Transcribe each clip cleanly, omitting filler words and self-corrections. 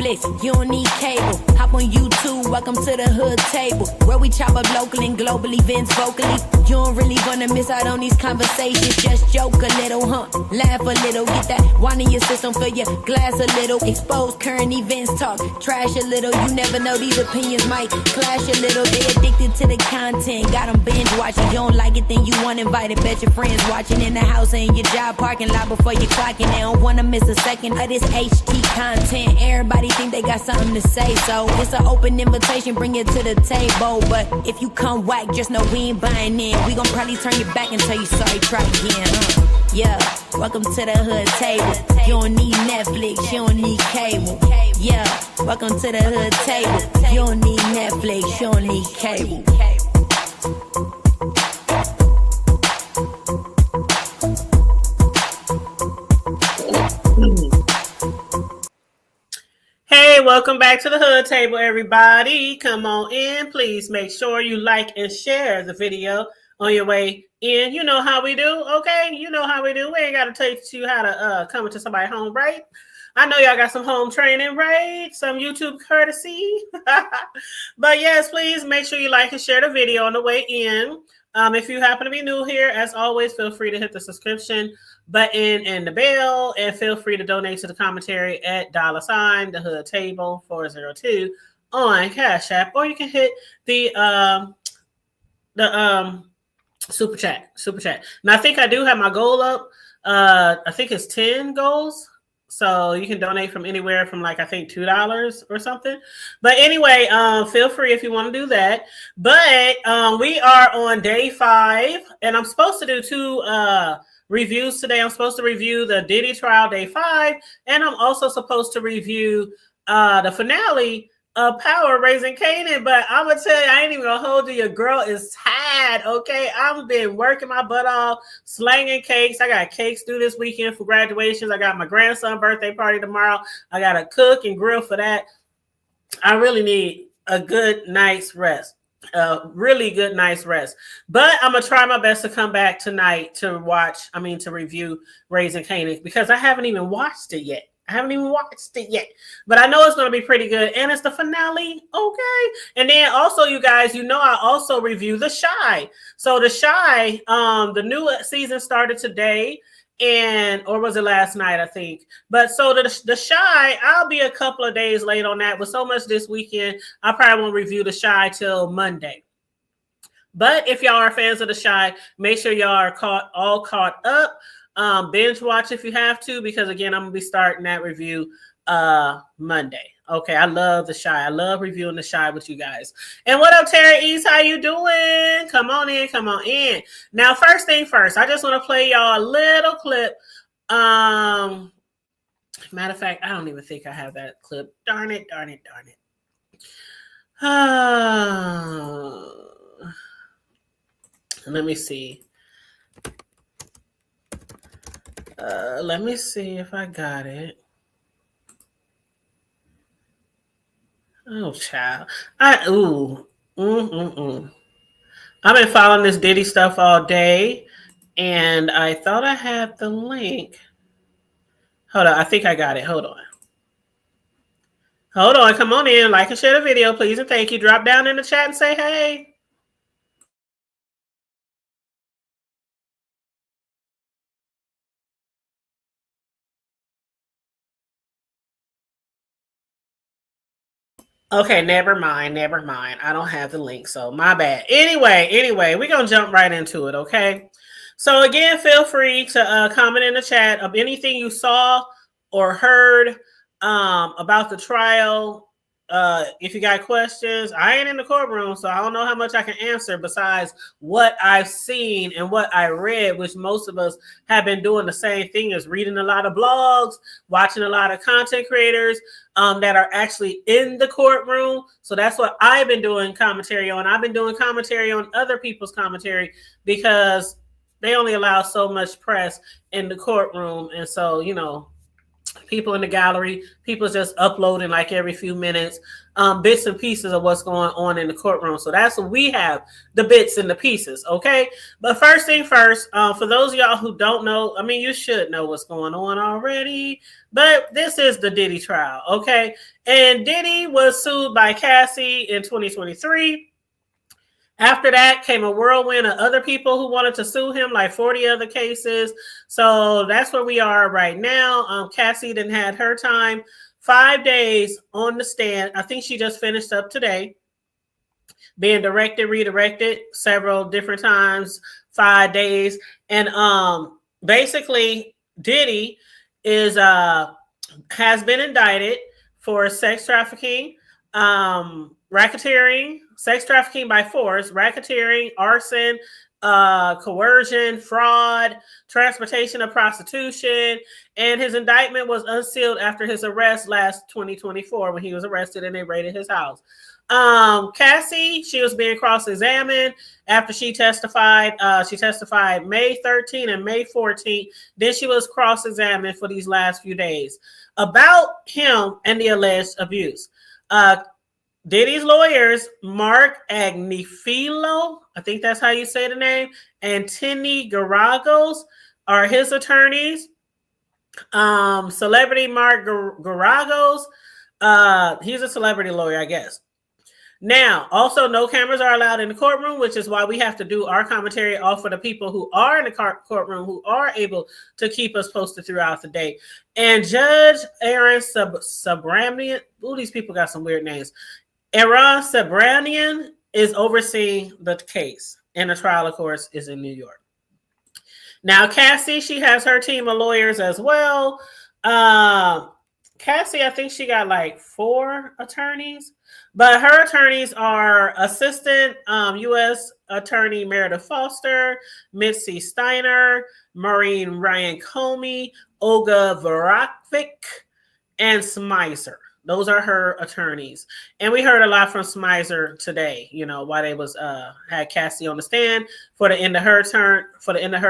Netflix, you don't need cable. Hop on YouTube, welcome to the hood table, where we chop up local and global events vocally. You don't really wanna miss out on these conversations. Just joke a little, laugh a little, get that wine in your system, fill your glass a little. Expose current events, talk trash a little. You never know, these opinions might clash a little. They addicted to the content, got them binge watching. You don't like it, then you want invited. Bet your friends watching in the house and your job parking lot before you clocking. They don't wanna miss a second of this HT content. Everybody think they got something to say, so it's an open invitation, bring it to the table. But if you come whack, just know we ain't buying in. We gon' probably turn your back and tell you sorry, try again. Yeah, welcome to the hood table. You don't need Netflix, you don't need cable. Yeah, welcome to the hood table. You don't need Netflix, you don't need cable. Hey, welcome back to the hood table, everybody. Come on in. Please make sure you like and share the video on your way in. You know how we do, okay? You know how we do. We ain't got to teach you how to come into somebody's home, right? I know y'all got some home training, right? Some YouTube courtesy. But yes, please make sure you like and share the video on the way in. If you happen to be new here, as always, feel free to hit the subscription button and the bell, and feel free to donate to the commentary at $ the hood table 402 on Cash App, or you can hit the super chat. And I think I do have my goal up. I think it's 10 goals. So you can donate from anywhere from like, I think $2 or something. But anyway, feel free if you want to do that. But we are on day 5, and I'm supposed to do 2 reviews today. I'm supposed to review the Diddy Trial day 5, and I'm also supposed to review the finale of Power Raising Canaan. But I'm gonna tell you, I ain't even gonna hold you. Your girl is tired. Okay, I've been working my butt off, slanging cakes. I got cakes due this weekend for graduations. I got my grandson's birthday party tomorrow. I gotta cook and grill for that. I really need a good night's rest. Really good night's rest. But I'm gonna try my best to come back tonight to review Raising Canaan, because I haven't even watched it yet. But I know it's going to be pretty good. And it's the finale. Okay. And then also, you guys, I also review The Chi. So The Chi, the new season started today, or was it last night, I think. But so the Chi, I'll be a couple of days late on that. With so much this weekend, I probably won't review The Chi till Monday. But if y'all are fans of The Chi, make sure y'all are all caught up. Binge watch if you have to, because again, I'm gonna be starting that review Monday. Okay, I love The Chi. I love reviewing The Chi with you guys. And what up, Terry East? How you doing? Come on in. Now, first thing first, I just want to play y'all a little clip. Matter of fact, I don't even think I have that clip. Darn it. Let me see. Let me see if I got it. Oh, child. I've been following this Diddy stuff all day, and I thought I had the link. Hold on. I think I got it. Hold on. Come on in. Like and share the video, please, and thank you. Drop down in the chat and say hey. Okay, never mind. I don't have the link, so my bad. Anyway, we're going to jump right into it, okay? So again, feel free to comment in the chat of anything you saw or heard about the trial. If you got questions, I ain't in the courtroom, so I don't know how much I can answer besides what I've seen and what I read, which most of us have been doing the same thing as reading a lot of blogs, watching a lot of content creators that are actually in the courtroom. So that's what I've been doing commentary on. I've been doing commentary on other people's commentary because they only allow so much press in the courtroom. And so, people in the gallery, people just uploading like every few minutes, bits and pieces of what's going on in the courtroom. So that's what we have, the bits and the pieces, okay? But first thing first, for those of y'all who don't know, I mean, you should know what's going on already, but this is the Diddy trial, okay? And Diddy was sued by Cassie in 2023. After that came a whirlwind of other people who wanted to sue him, like 40 other cases. So that's where we are right now. Cassie didn't had her time, 5 days on the stand. I think she just finished up today, being directed, redirected several different times, 5 days. And basically Diddy is has been indicted for sex trafficking, racketeering, sex trafficking by force, racketeering, arson, coercion, fraud, transportation of prostitution, and his indictment was unsealed after his arrest last 2024 when he was arrested and they raided his house. Cassie, she was being cross-examined after she testified. She testified May 13th and May 14th. Then she was cross-examined for these last few days about him and the alleged abuse. Diddy's lawyers, Mark Agnifilo, I think that's how you say the name, and Tinny Garagos are his attorneys. Celebrity Mark Garagos, he's a celebrity lawyer, I guess. Now, also, no cameras are allowed in the courtroom, which is why we have to do our commentary off of the people who are in the courtroom, who are able to keep us posted throughout the day. And Judge Aaron Sabramian, these people got some weird names. Aaron Sabramian is overseeing the case, and the trial, of course, is in New York. Now, Cassie, she has her team of lawyers as well. Cassie, I think she got like 4 attorneys, but her attorneys are Assistant U.S. Attorney Meredith Foster, Mitzi Steiner, Maureen Ryan Comey, Olga Varakovic, and Smizer. Those are her attorneys. And we heard a lot from Smizer today, you know, why they was had Cassie on the stand for the end of her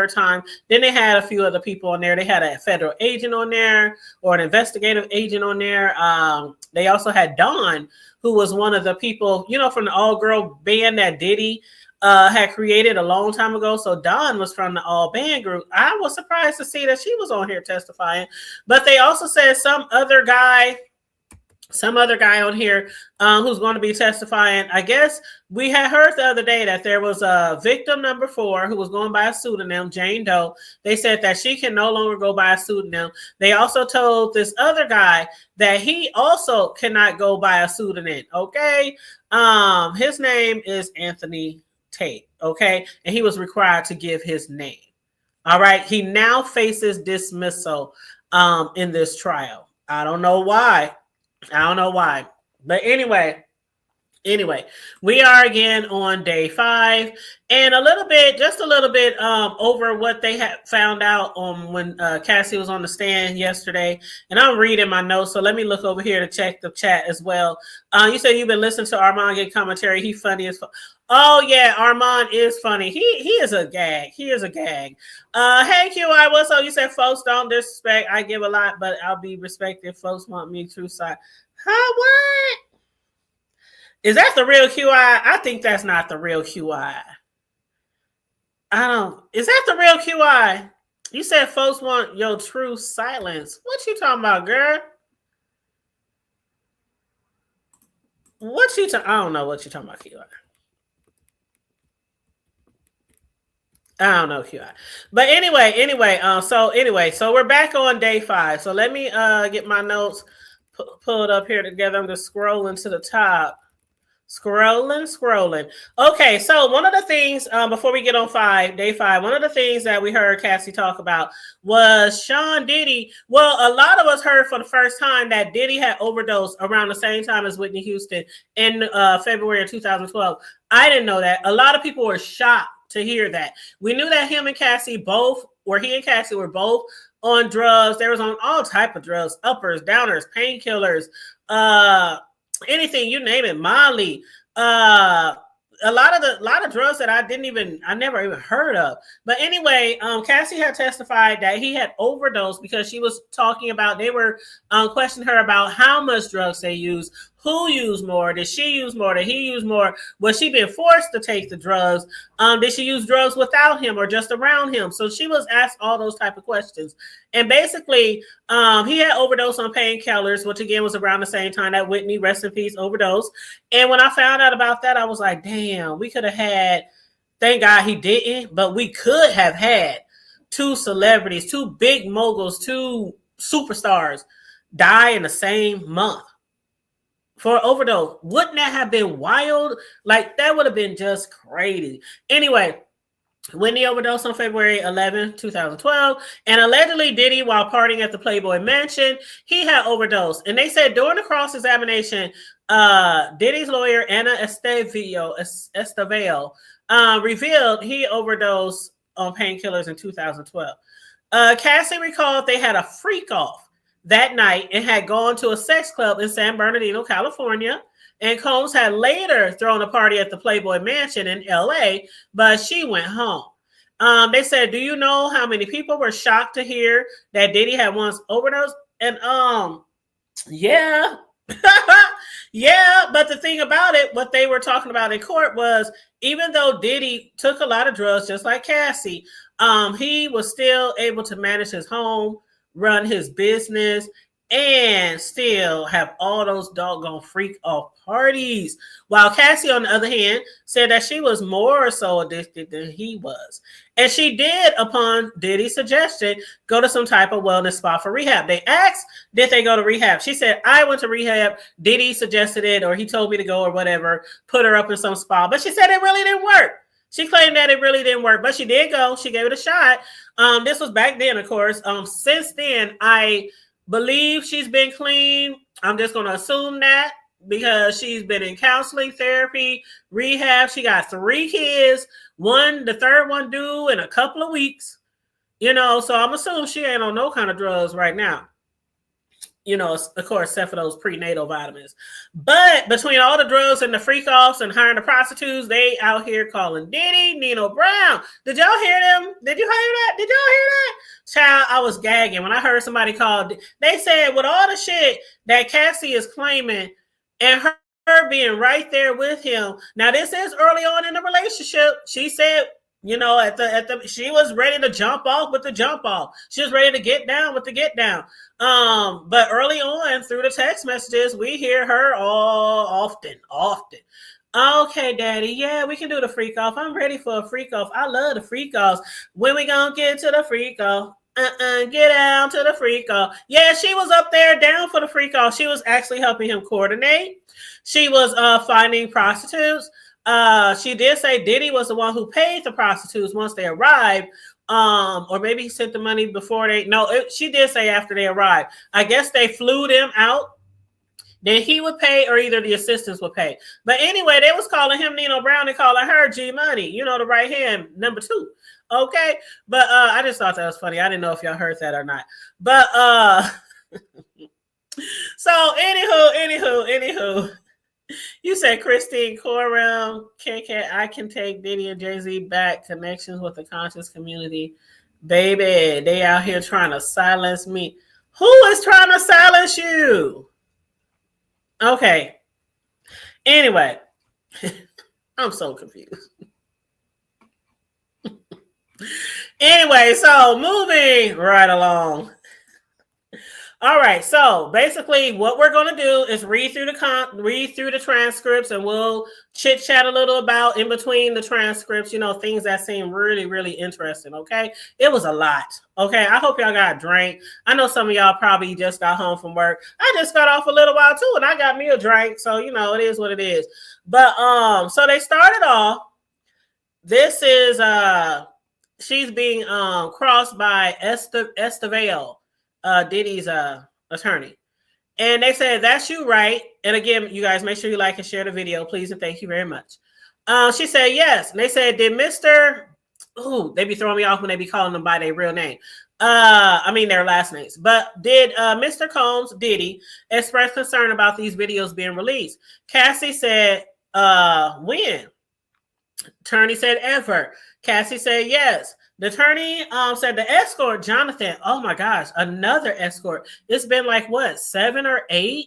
time. Then they had a few other people on there. They had a federal agent on there or an investigative agent on there. They also had Dawn, who was one of the people, you know, from the all-girl band that Diddy had created a long time ago. So Dawn was from the all band group. I was surprised to see that she was on here testifying. But they also said some other guy on here who's going to be testifying. I guess we had heard the other day that there was a victim number 4 who was going by a pseudonym, Jane Doe. They said that she can no longer go by a pseudonym. They also told this other guy that he also cannot go by a pseudonym. Okay. His name is Anthony Tate. Okay. And he was required to give his name. All right. He now faces dismissal in this trial. I don't know why. But anyway, we are again on day 5 and just a little bit over what they had found out on when Cassie was on the stand yesterday. And I'm reading my notes, so let me look over here to check the chat as well. You said you've been listening to Armand get commentary. He funny as fuck. Oh yeah, Armand is funny. He is a gag. Hey QI, what's up? You said folks don't disrespect. I give a lot, but I'll be respected. Folks want me true side. Huh? What? Is that the real QI? I think that's not the real QI. Is that the real QI? You said folks want your true silence. What you talking about, girl? I don't know what you talking about, QI. I don't know, QI. But anyway, so we're back on day 5. So let me get my notes pulled up here together. I'm just scrolling to the top. Scrolling. Okay, so one of the things before we get on day 5, one of the things that we heard Cassie talk about was Sean Diddy. Well, a lot of us heard for the first time that Diddy had overdosed around the same time as Whitney Houston in February of 2012. I didn't know that. A lot of people were shocked to hear that. We knew that he and Cassie were both on drugs. They was on all type of drugs, uppers, downers, painkillers, anything, you name it, Molly, a lot of drugs that I never even heard of. But anyway, Cassie had testified that he had overdosed because she was talking about, they were questioning her about how much drugs they use, who used more, did she use more, did he use more, was she being forced to take the drugs, did she use drugs without him or just around him? So she was asked all those type of questions. And basically, he had overdosed on painkillers, which again was around the same time that Whitney, rest in peace, overdosed. And when I found out about that, I was like, damn, we could have had, thank God he didn't, but we could have had two celebrities, two big moguls, two superstars die in the same month for overdose. Wouldn't that have been wild? Like, that would have been just crazy. Anyway, Whitney overdosed on February 11, 2012, and allegedly Diddy, while partying at the Playboy Mansion, he had overdosed. And they said during the cross-examination, Diddy's lawyer, Anna Estevao, revealed he overdosed on painkillers in 2012. Cassie recalled they had a freak-off that night and had gone to a sex club in San Bernardino, California. And Combs had later thrown a party at the Playboy Mansion in LA, but she went home. They said, do you know how many people were shocked to hear that Diddy had once overdosed? And yeah. Yeah, but the thing about it, what they were talking about in court was, even though Diddy took a lot of drugs, just like Cassie, he was still able to manage his home, run his business, and still have all those doggone freak off parties. While Cassie, on the other hand, said that she was more so addicted than he was. And she did, upon Diddy's suggestion, go to some type of wellness spa for rehab. They asked, did they go to rehab? She said, I went to rehab. Diddy suggested it, or he told me to go or whatever, put her up in some spa. But she said it really didn't work. She claimed that it really didn't work, but she did go. She gave it a shot. This was back then, of course. Since then, I believe she's been clean. I'm just going to assume that because she's been in counseling, therapy, rehab. She got 3 kids. The third one due in a couple of weeks. So I'm assuming she ain't on no kind of drugs right now. Of course, except for those prenatal vitamins. But between all the drugs and the freak-offs and hiring the prostitutes, they out here calling Diddy, Nino Brown. Did y'all hear them? Did you hear that? Did y'all hear that? Child, I was gagging when I heard somebody call. They said, with all the shit that Cassie is claiming and her being right there with him. Now, this is early on in the relationship. She said, she was ready to jump off with the jump off. She was ready to get down with the get down. But early on through the text messages, we hear her often. Okay, daddy. Yeah, we can do the freak off. I'm ready for a freak off. I love the freak offs. When we gonna get to the freak off? Get down to the freak off. Yeah, she was up there down for the freak off. She was actually helping him coordinate. She was finding prostitutes. She did say Diddy was the one who paid the prostitutes once they arrived. Or maybe he sent the money before she did say after they arrived. I guess they flew them out. Then he would pay, or either the assistants would pay. But anyway, they was calling him Nino Brown and calling her G Money, the right hand, number 2. Okay. But I just thought that was funny. I didn't know if y'all heard that or not. But so anywho. You said Christine Coram, KK, I can take Diddy and Jay-Z back, connections with the conscious community. Baby, they out here trying to silence me. Who is trying to silence you? Okay. Anyway, I'm so confused. Anyway, so moving right along. All right, so basically what we're going to do is read through the transcripts, and we'll chit chat a little about in between the transcripts, things that seem really, really interesting, okay? It was a lot, okay? I hope y'all got a drink. I know some of y'all probably just got home from work. I just got off a little while too, and I got me a drink, so, it is what it is. But, so they started off, this is, she's being crossed by Estevao. Diddy's attorney. And they said, that's you, right? And again, you guys, make sure you like and share the video, please, and thank you very much. She said, yes. And they said, did Mr. They be throwing me off when they be calling them by their real name. Their last names. But did Mr. Combs, Diddy, express concern about these videos being released? Cassie said, when? Attorney said ever. Cassie said yes. The attorney said the escort, Jonathan. Oh my gosh, another escort. It's been like what, 7 or 8,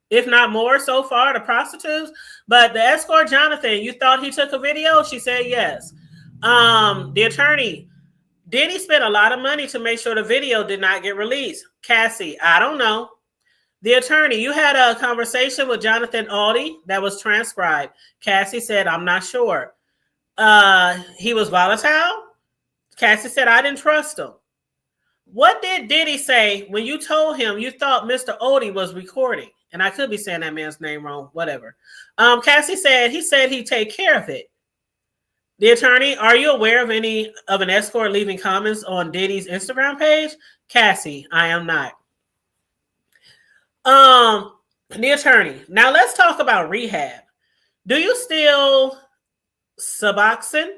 if not more so far, the prostitutes. But the escort, Jonathan, you thought he took a video? She said yes. The attorney, Diddy spent a lot of money to make sure the video did not get released. Cassie, I don't know. The attorney, you had a conversation with Jonathan Aldi that was transcribed. Cassie said, I'm not sure. He was volatile. Cassie said, I didn't trust him. What did Diddy say when you told him you thought Mr. Odie was recording? And I could be saying that man's name wrong, whatever. Cassie said, he said he'd take care of it. The attorney, are you aware of any of an escort leaving comments on Diddy's Instagram page? Cassie, I am not. The attorney, now let's talk about rehab. Do you still Suboxone?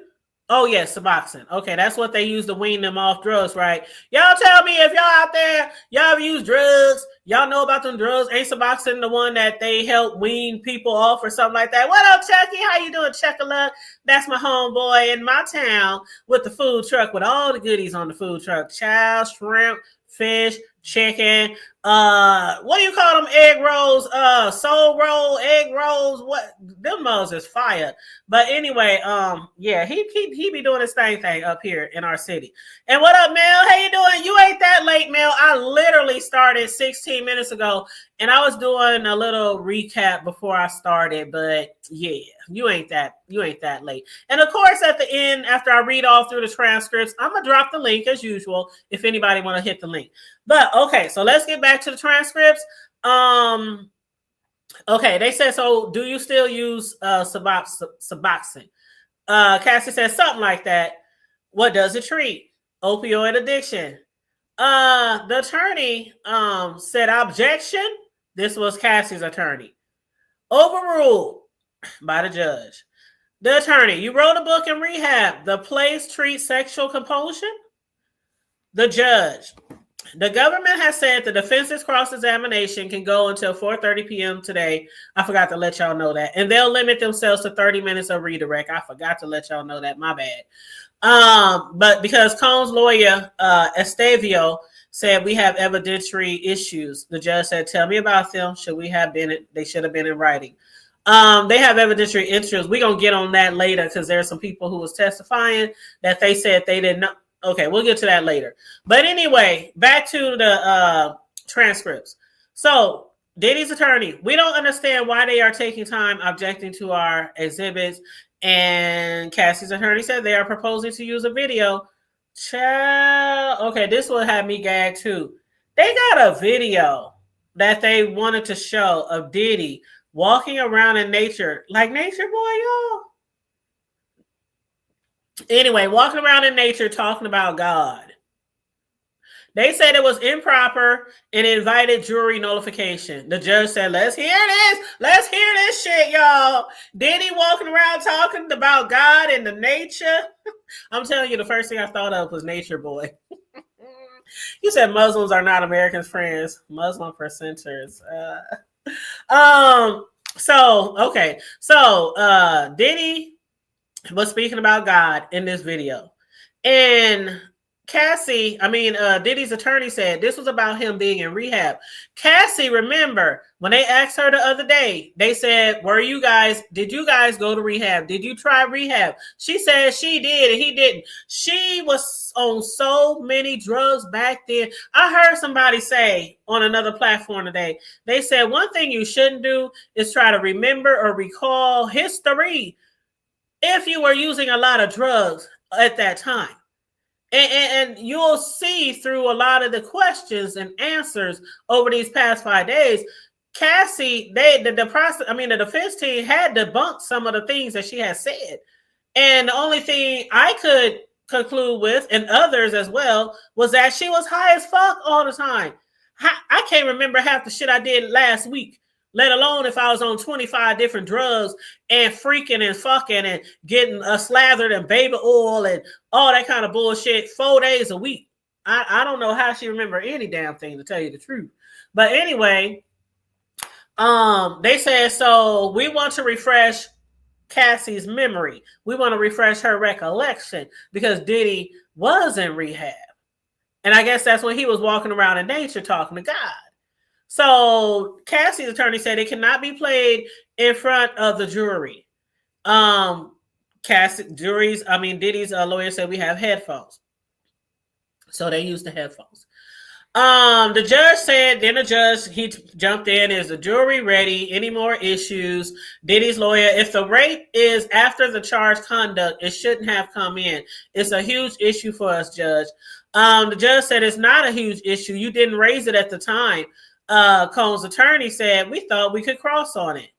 Oh, yeah, Suboxone. Okay, that's what they use to wean them off drugs, right? Y'all tell me if y'all out there, y'all ever use drugs, y'all know about them drugs. Ain't Suboxone the one that they help wean people off or something like that? What up, Chucky? How you doing, Chuck-a-luck? That's my homeboy in my town with the food truck, with all the goodies on the food truck. Child, shrimp, fish, chicken, what do you call them? Egg rolls, soul roll, egg rolls. What them mugs is fire. But anyway, yeah, he be doing his thing up here in our city. And what up, Mel? How you doing? You ain't that late, Mel. I literally started 16 minutes ago, and I was doing a little recap before I started. But yeah, you ain't that late. And of course, at the end, after I read all through the transcripts, I'm gonna drop the link as usual if anybody want to hit the link. But okay, so let's get back to the transcripts. Okay, they said, so do you still use Suboxone? Cassie says something like that. What does it treat? Opioid addiction. The attorney said objection. This was Cassie's attorney. Overruled by the judge. The attorney, you wrote a book in rehab. The place treats sexual compulsion. The judge. The government has said the defense's cross-examination can go until 4:30 p.m. today. I forgot to let y'all know that. And they'll limit themselves to 30 minutes of redirect. I forgot to let y'all know that. My bad. But because Cohn's lawyer, Estavio, said we have evidentiary issues, the judge said, tell me about them. They should have been in writing. They have evidentiary issues. We're going to get on that later because there's some people who was testifying that they said they didn't know. Okay, we'll get to that later. But anyway, back to the transcripts. So Diddy's attorney, we don't understand why they are taking time objecting to our exhibits. And Cassie's attorney said they are proposing to use a video. Child, okay, this will have me gag too. They got a video that they wanted to show of Diddy walking around in nature, like Nature Boy, y'all. Anyway, walking around in nature talking about God. They said it was improper and invited jury nullification. The judge said, let's hear this. Let's hear this shit, y'all. Diddy walking around talking about God and the nature. I'm telling you, the first thing I thought of was Nature Boy. You said Muslims are not Americans' friends. Muslim percenters. So Diddy was speaking about God in this video. And Diddy's attorney said this was about him being in rehab. Cassie, remember, when they asked her the other day, they said, did you guys go to rehab? Did you try rehab? She said she did and he didn't. She was on so many drugs back then. I heard somebody say on another platform today, they said one thing you shouldn't do is try to remember or recall history if you were using a lot of drugs at that time. And you'll see through a lot of the questions and answers over these past 5 days, Cassie, the defense team had debunked some of the things that she had said. And the only thing I could conclude with, and others as well, was that she was high as fuck all the time. I can't remember half the shit I did last week, let alone if I was on 25 different drugs and freaking and fucking and getting slathered in baby oil and all that kind of bullshit 4 days a week. I don't know how she remembered any damn thing, to tell you the truth. But anyway, they said, so we want to refresh Cassie's memory. We want to refresh her recollection because Diddy was in rehab. And I guess that's when he was walking around in nature talking to God. So Cassie's attorney said it cannot be played in front of the jury. Diddy's lawyer said we have headphones. So they used the headphones. The judge said, he jumped in, is the jury ready? Any more issues? Diddy's lawyer, if the rape is after the charged conduct, it shouldn't have come in. It's a huge issue for us, Judge. The judge said it's not a huge issue. You didn't raise it at the time. Combs' attorney said, we thought we could cross on it.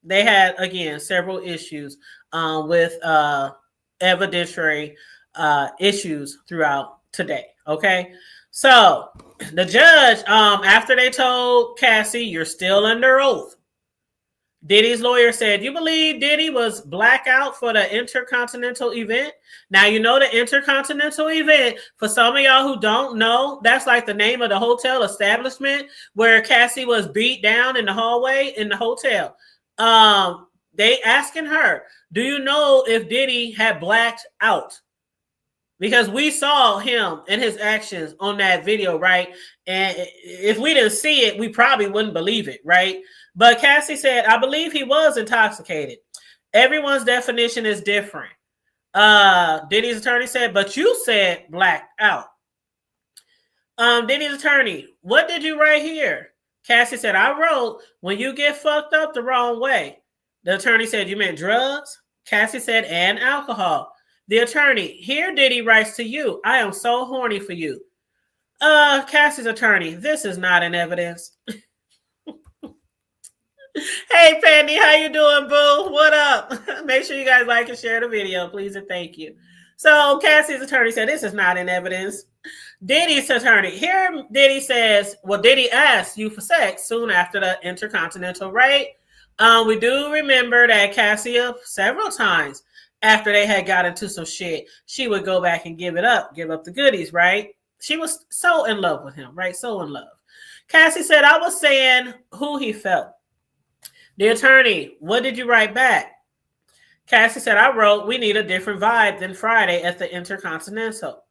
They had, again, several issues with evidentiary issues throughout today. Okay. So the judge, after they told Cassie, you're still under oath, Diddy's lawyer said, you believe Diddy was blackout for the Inter Continental event? Now, you know the Intercontinental event, for some of y'all who don't know, that's like the name of the hotel establishment where Cassie was beat down in the hallway in the hotel. They asking her, do you know if Diddy had blacked out? Because we saw him and his actions on that video, right? And if we didn't see it, we probably wouldn't believe it, right? But Cassie said, I believe he was intoxicated. Everyone's definition is different. Diddy's attorney said, but you said blacked out. Diddy's attorney, what did you write here? Cassie said, I wrote, when you get fucked up the wrong way. The attorney said, you meant drugs? Cassie said, and alcohol. The attorney, here Diddy writes to you, I am so horny for you. Cassie's attorney, this is not in evidence. Hey, Penny, how you doing, boo? What up? Make sure you guys like and share the video, please, and thank you. So Cassie's attorney said, this is not in evidence. Diddy's attorney, here Diddy says, well, Diddy asked you for sex soon after the Intercontinental raid. We do remember that Cassie several times after they had got into some shit, she would go back and give up the goodies, right? She was so in love with him, right? So in love. Cassie said, I was saying who he felt. The attorney, what did you write back? Cassie said, I wrote, we need a different vibe than Friday at the Intercontinental.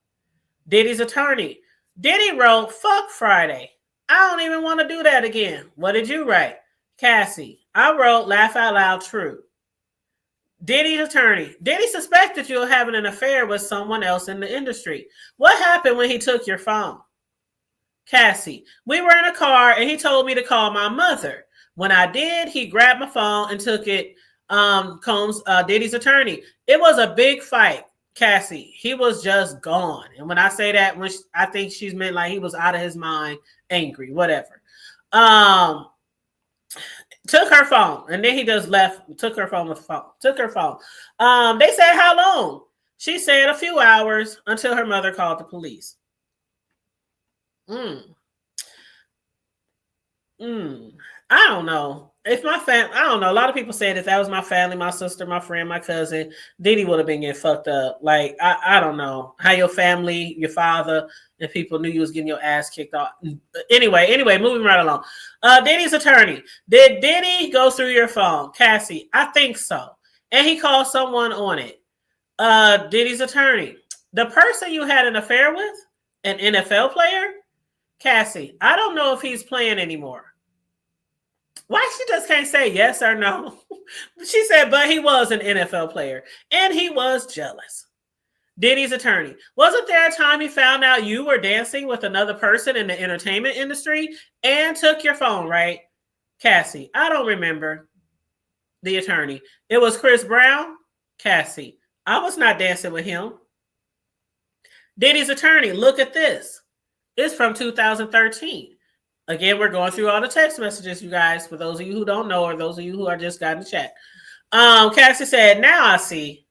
Diddy's attorney, Diddy wrote, fuck Friday. I don't even want to do that again. What did you write? Cassie, I wrote, laugh out loud, true. Diddy's attorney, Diddy suspected you of having an affair with someone else in the industry. What happened when he took your phone? Cassie, we were in a car and he told me to call my mother. When I did, he grabbed my phone and took it. Combs, Diddy's attorney, it was a big fight. Cassie, he was just gone. And when I say that, I think she's meant like he was out of his mind, angry, whatever. Took her phone, and then he just left, took her phone. They said, how long? She said a few hours until her mother called the police. I don't know. If my family, I don't know. A lot of people said if that was my family, my sister, my friend, my cousin, Diddy would have been getting fucked up. Like, I don't know how your family, your father, and people knew you was getting your ass kicked off. Anyway, moving right along. Diddy's attorney, did Diddy go through your phone? Cassie, I think so. And he called someone on it. Diddy's attorney, the person you had an affair with, an NFL player? Cassie, I don't know if he's playing anymore. Why she just can't say yes or no? She said, but he was an NFL player and he was jealous. Diddy's attorney, wasn't there a time he found out you were dancing with another person in the entertainment industry and took your phone, right? Cassie, I don't remember. The attorney, it was Chris Brown? Cassie, I was not dancing with him. Diddy's attorney, look at this. It's from 2013. Again, we're going through all the text messages, you guys, for those of you who don't know or those of you who are just got in the chat. Cassie said, now I see.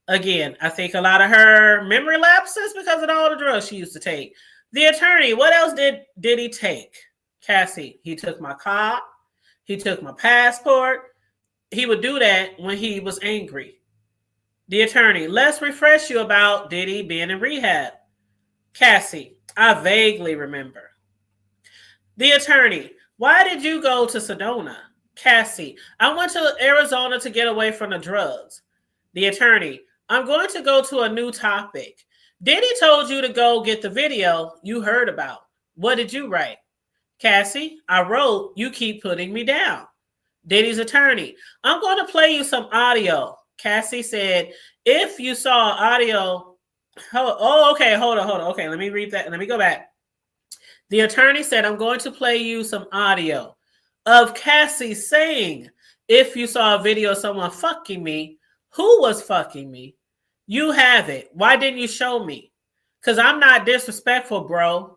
Again, I think a lot of her memory lapses because of all the drugs she used to take. The attorney, what else did he take? Cassie, he took my car. He took my passport. He would do that when he was angry. The attorney, let's refresh you about Diddy being in rehab. Cassie, I vaguely remember. The attorney, why did you go to Sedona? Cassie, I went to Arizona to get away from the drugs. The attorney, I'm going to go to a new topic. Diddy told you to go get the video you heard about. What did you write? Cassie, I wrote, you keep putting me down. Diddy's attorney, I'm going to play you some audio. Cassie said, if you saw audio. Oh, okay, hold on. Okay, let me read that. Let me go back. The attorney said, I'm going to play you some audio of Cassie saying, if you saw a video of someone fucking me, who was fucking me? You have it. Why didn't you show me? Because I'm not disrespectful, bro.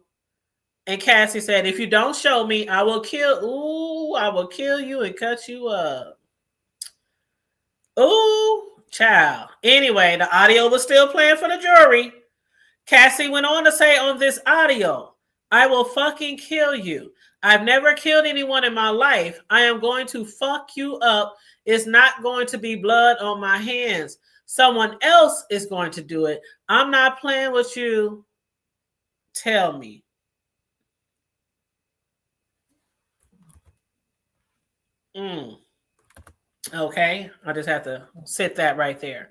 And Cassie said, if you don't show me, I will kill you and cut you up. Ooh, child. Anyway, the audio was still playing for the jury. Cassie went on to say on this audio, I will fucking kill you. I've never killed anyone in my life. I am going to fuck you up. It's not going to be blood on my hands. Someone else is going to do it. I'm not playing with you. Tell me. Okay, I just have to sit that right there.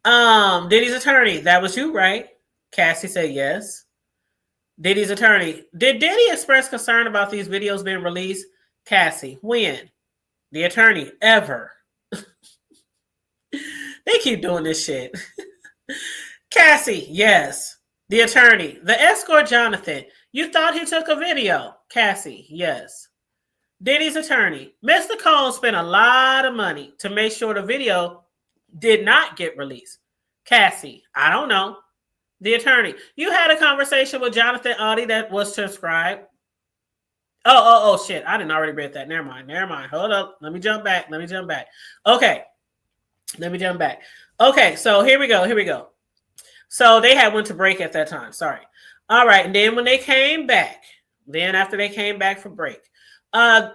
Diddy's attorney, that was you, right? Cassie said yes. Diddy's attorney, did Diddy express concern about these videos being released? Cassie, when? The attorney, ever. They keep doing this shit. Cassie, yes. The attorney, the escort Jonathan, you thought he took a video? Cassie, yes. Diddy's attorney, Mr. Combs spent a lot of money to make sure the video did not get released. Cassie, I don't know. The attorney, you had a conversation with Jonathan Audie that was transcribed. Oh, shit. I didn't already read that. Never mind. Hold up. Let me jump back. Okay. Let me jump back. Okay, so here we go. So they had went to break at that time. Sorry. All right. And then when they came back, after they came back from break,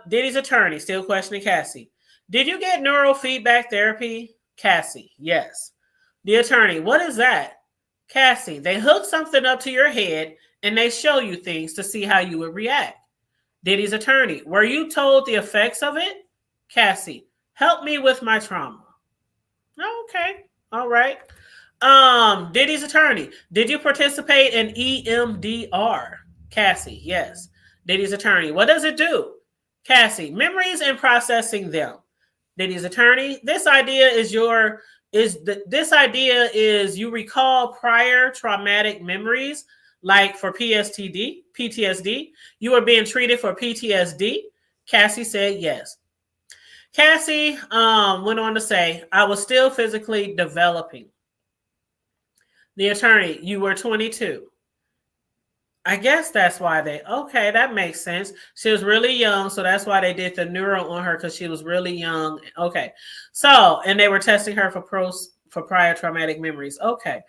Diddy's attorney still questioning Cassie. Did you get neurofeedback therapy? Cassie, yes. The attorney, what is that? Cassie, they hook something up to your head and they show you things to see how you would react. Diddy's attorney, were you told the effects of it? Cassie, help me with my trauma. Okay, all right. Diddy's attorney, did you participate in EMDR? Cassie, yes. Diddy's attorney, what does it do? Cassie, memories and processing them. Diddy's attorney, this idea is you recall prior traumatic memories, like for PTSD. You are being treated for PTSD. Cassie said yes. Cassie went on to say, I was still physically developing. The attorney, you were 22. I guess that's why okay, that makes sense. She was really young, so that's why they did the neuro on her, because she was really young. Okay. So, and they were testing her for prior traumatic memories. Okay.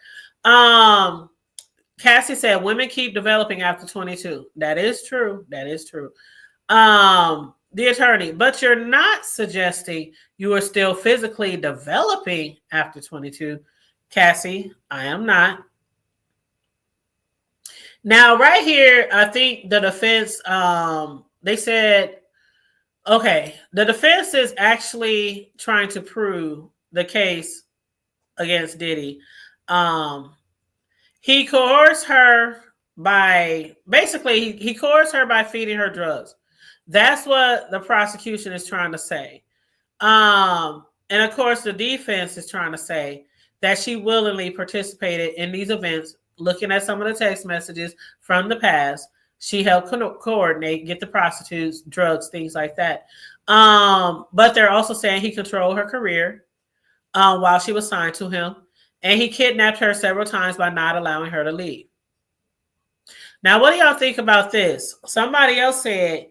Cassie said women keep developing after 22. That is true. The attorney, but you're not suggesting you are still physically developing after 22. Cassie, I am not. Now, right here, I think the defense, they said, okay, the defense is actually trying to prove the case against Diddy. He coerced her by feeding her drugs. That's what the prosecution is trying to say. And of course, the defense is trying to say that she willingly participated in these events. Looking at some of the text messages from the past, she helped coordinate, get the prostitutes, drugs, things like that. But they're also saying he controlled her career while she was signed to him. And he kidnapped her several times by not allowing her to leave. Now, what do y'all think about this? Somebody else said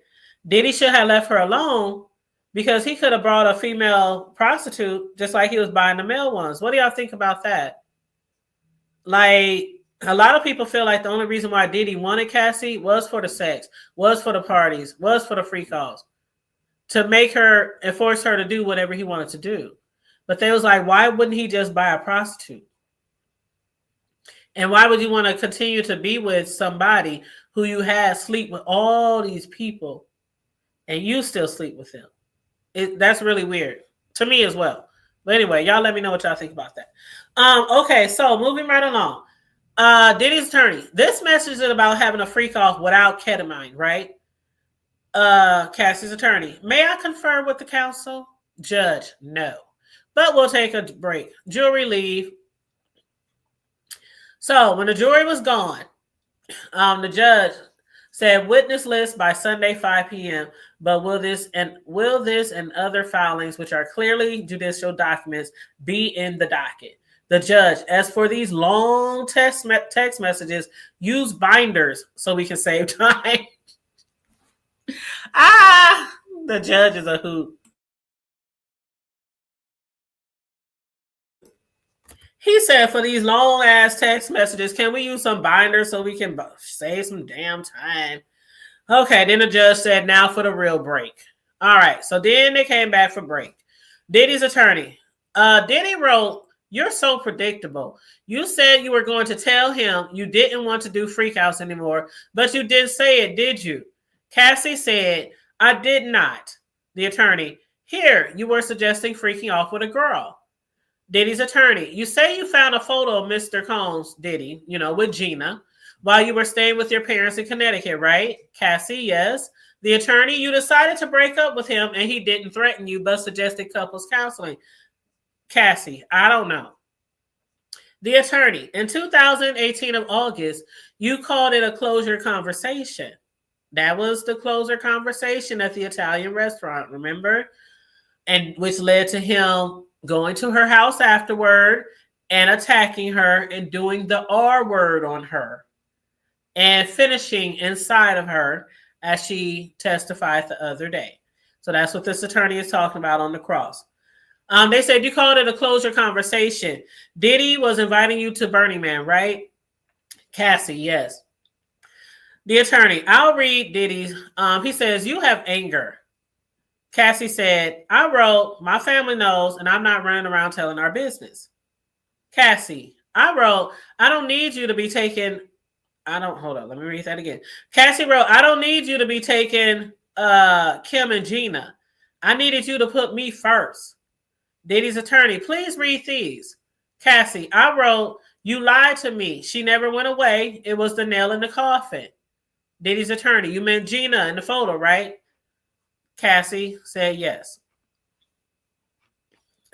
Diddy should have left her alone because he could have brought a female prostitute just like he was buying the male ones. What do y'all think about that? Like, a lot of people feel like the only reason why Diddy wanted Cassie was for the sex, was for the parties, was for the free calls, to make her and force her to do whatever he wanted to do. But they was like, why wouldn't he just buy a prostitute? And why would you want to continue to be with somebody who you had sleep with all these people and you still sleep with him? That's really weird to me as well. But anyway, y'all let me know what y'all think about that. Okay, so moving right along. Diddy's attorney. This message is about having a freak off without ketamine, right? Cassie's attorney. May I confer with the counsel? Judge, no. But we'll take a break. Jury leave. So when the jury was gone, the judge said witness list by Sunday 5 p.m. But will this and other filings, which are clearly judicial documents, be in the docket? The judge, as for these long text messages, use binders so we can save time. The judge is a hoot. He said, for these long ass text messages, can we use some binders so we can save some damn time? Okay, then the judge said, now for the real break. All right, so then they came back for break. Diddy's attorney. Diddy wrote, you're so predictable. You said you were going to tell him you didn't want to do freakouts anymore, but you didn't say it, did you? Cassie said, I did not. The attorney, here, you were suggesting freaking off with a girl. Diddy's attorney, you say you found a photo of Mr. Combs, Diddy, with Gina, while you were staying with your parents in Connecticut, right? Cassie, yes. The attorney, you decided to break up with him and he didn't threaten you, but suggested couples counseling. Cassie, I don't know. The attorney, in 2018 of August, you called it a closure conversation. That was the closure conversation at the Italian restaurant, remember? And which led to him going to her house afterward and attacking her and doing the R word on her and finishing inside of her as she testified the other day. So that's what this attorney is talking about on the cross. They said you called it a closure conversation. Diddy was inviting you to Burning Man, right? Cassie, yes. The attorney, I'll read Diddy's. He says, you have anger. Cassie said, I wrote, my family knows, and I'm not running around telling our business. Cassie, I wrote, I don't need you to be taking, hold on, let me read that again. Cassie wrote, I don't need you to be taking Kim and Gina. I needed you to put me first. Diddy's attorney, please read these. Cassie, I wrote, you lied to me. She never went away. It was the nail in the coffin. Diddy's attorney, you meant Gina in the photo, right? Cassie said yes.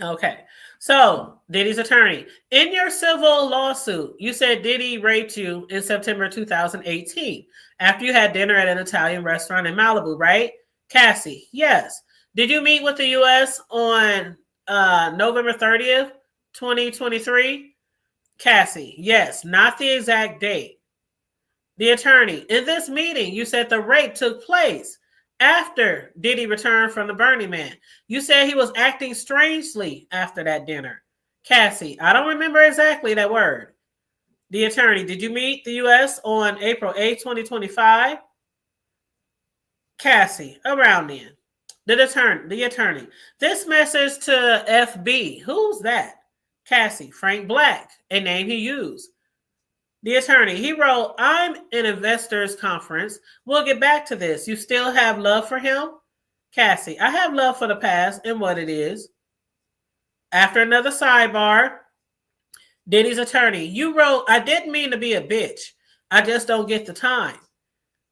Okay. So, Diddy's attorney, in your civil lawsuit, you said Diddy raped you in September 2018 after you had dinner at an Italian restaurant in Malibu, right? Cassie, yes. Did you meet with the U.S. on November 30th, 2023? Cassie, yes, not the exact date. The attorney, in this meeting, you said the rape took place after Diddy returned from the Burning Man. You said he was acting strangely after that dinner. Cassie, I don't remember exactly that word. The attorney, did you meet the U.S. on April 8, 2025? Cassie, around then. The attorney, this message to FB, who's that? Cassie, Frank Black, a name he used. The attorney, he wrote, I'm in investors conference. We'll get back to this. You still have love for him? Cassie, I have love for the past and what it is. After another sidebar, Diddy's attorney, you wrote, I didn't mean to be a bitch. I just don't get the time.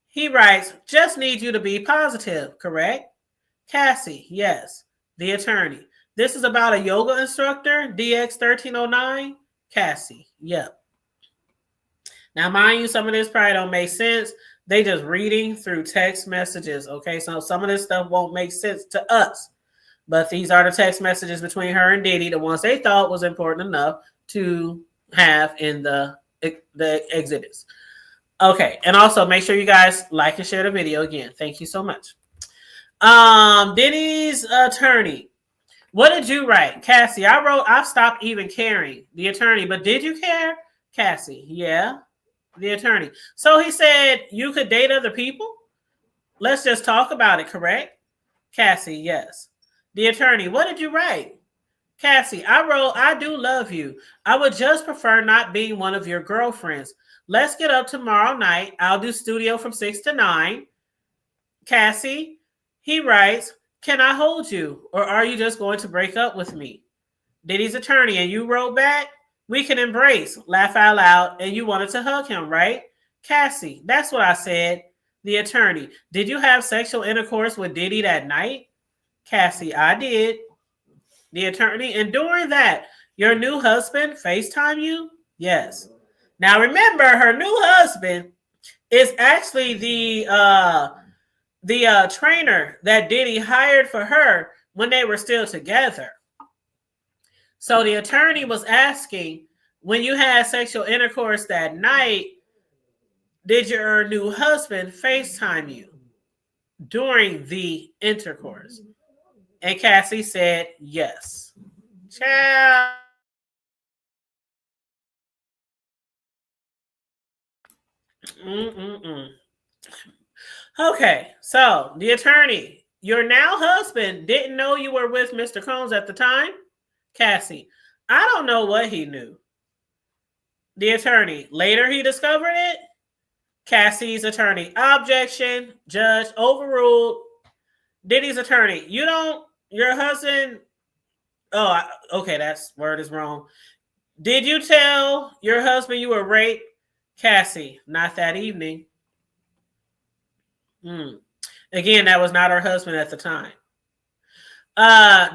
He writes, just need you to be positive, correct? Cassie, yes. The attorney, this is about a yoga instructor, DX 1309? Cassie, yep. Now, mind you, some of this probably don't make sense. They just reading through text messages, okay? So some of this stuff won't make sense to us. But these are the text messages between her and Diddy, the ones they thought was important enough to have in the exhibits. Okay, and also make sure you guys like and share the video again. Thank you so much. Diddy's attorney. What did you write? Cassie, I wrote, I've stopped even caring. The attorney, but did you care? Cassie, yeah. The attorney. So he said you could date other people? Let's just talk about it, correct? Cassie, yes. The attorney, what did you write? Cassie, I wrote, I do love you. I would just prefer not being one of your girlfriends. Let's get up tomorrow night. I'll do studio from 6 to 9. Cassie, he writes, Can I hold you, or are you just going to break up with me? Diddy's attorney, and you wrote back, we can embrace, laugh out loud, and you wanted to hug him, right? Cassie, that's what I said. The attorney, did you have sexual intercourse with Diddy that night? Cassie, I did. The attorney, and during that, your new husband FaceTime you? Yes. Now remember, her new husband is actually the trainer that Diddy hired for her when they were still together. So the attorney was asking, when you had sexual intercourse that night, did your new husband FaceTime you during the intercourse? And Cassie said yes. Ciao. Okay, so the attorney, your now husband didn't know you were with Mr. Combs at the time? Cassie, I don't know what he knew. The attorney, later he discovered it? Cassie's attorney, objection, judge, overruled. Diddy's attorney, your husband, okay, that's word is wrong. Did you tell your husband you were raped? Cassie, not that evening. Again, that was not her husband at the time.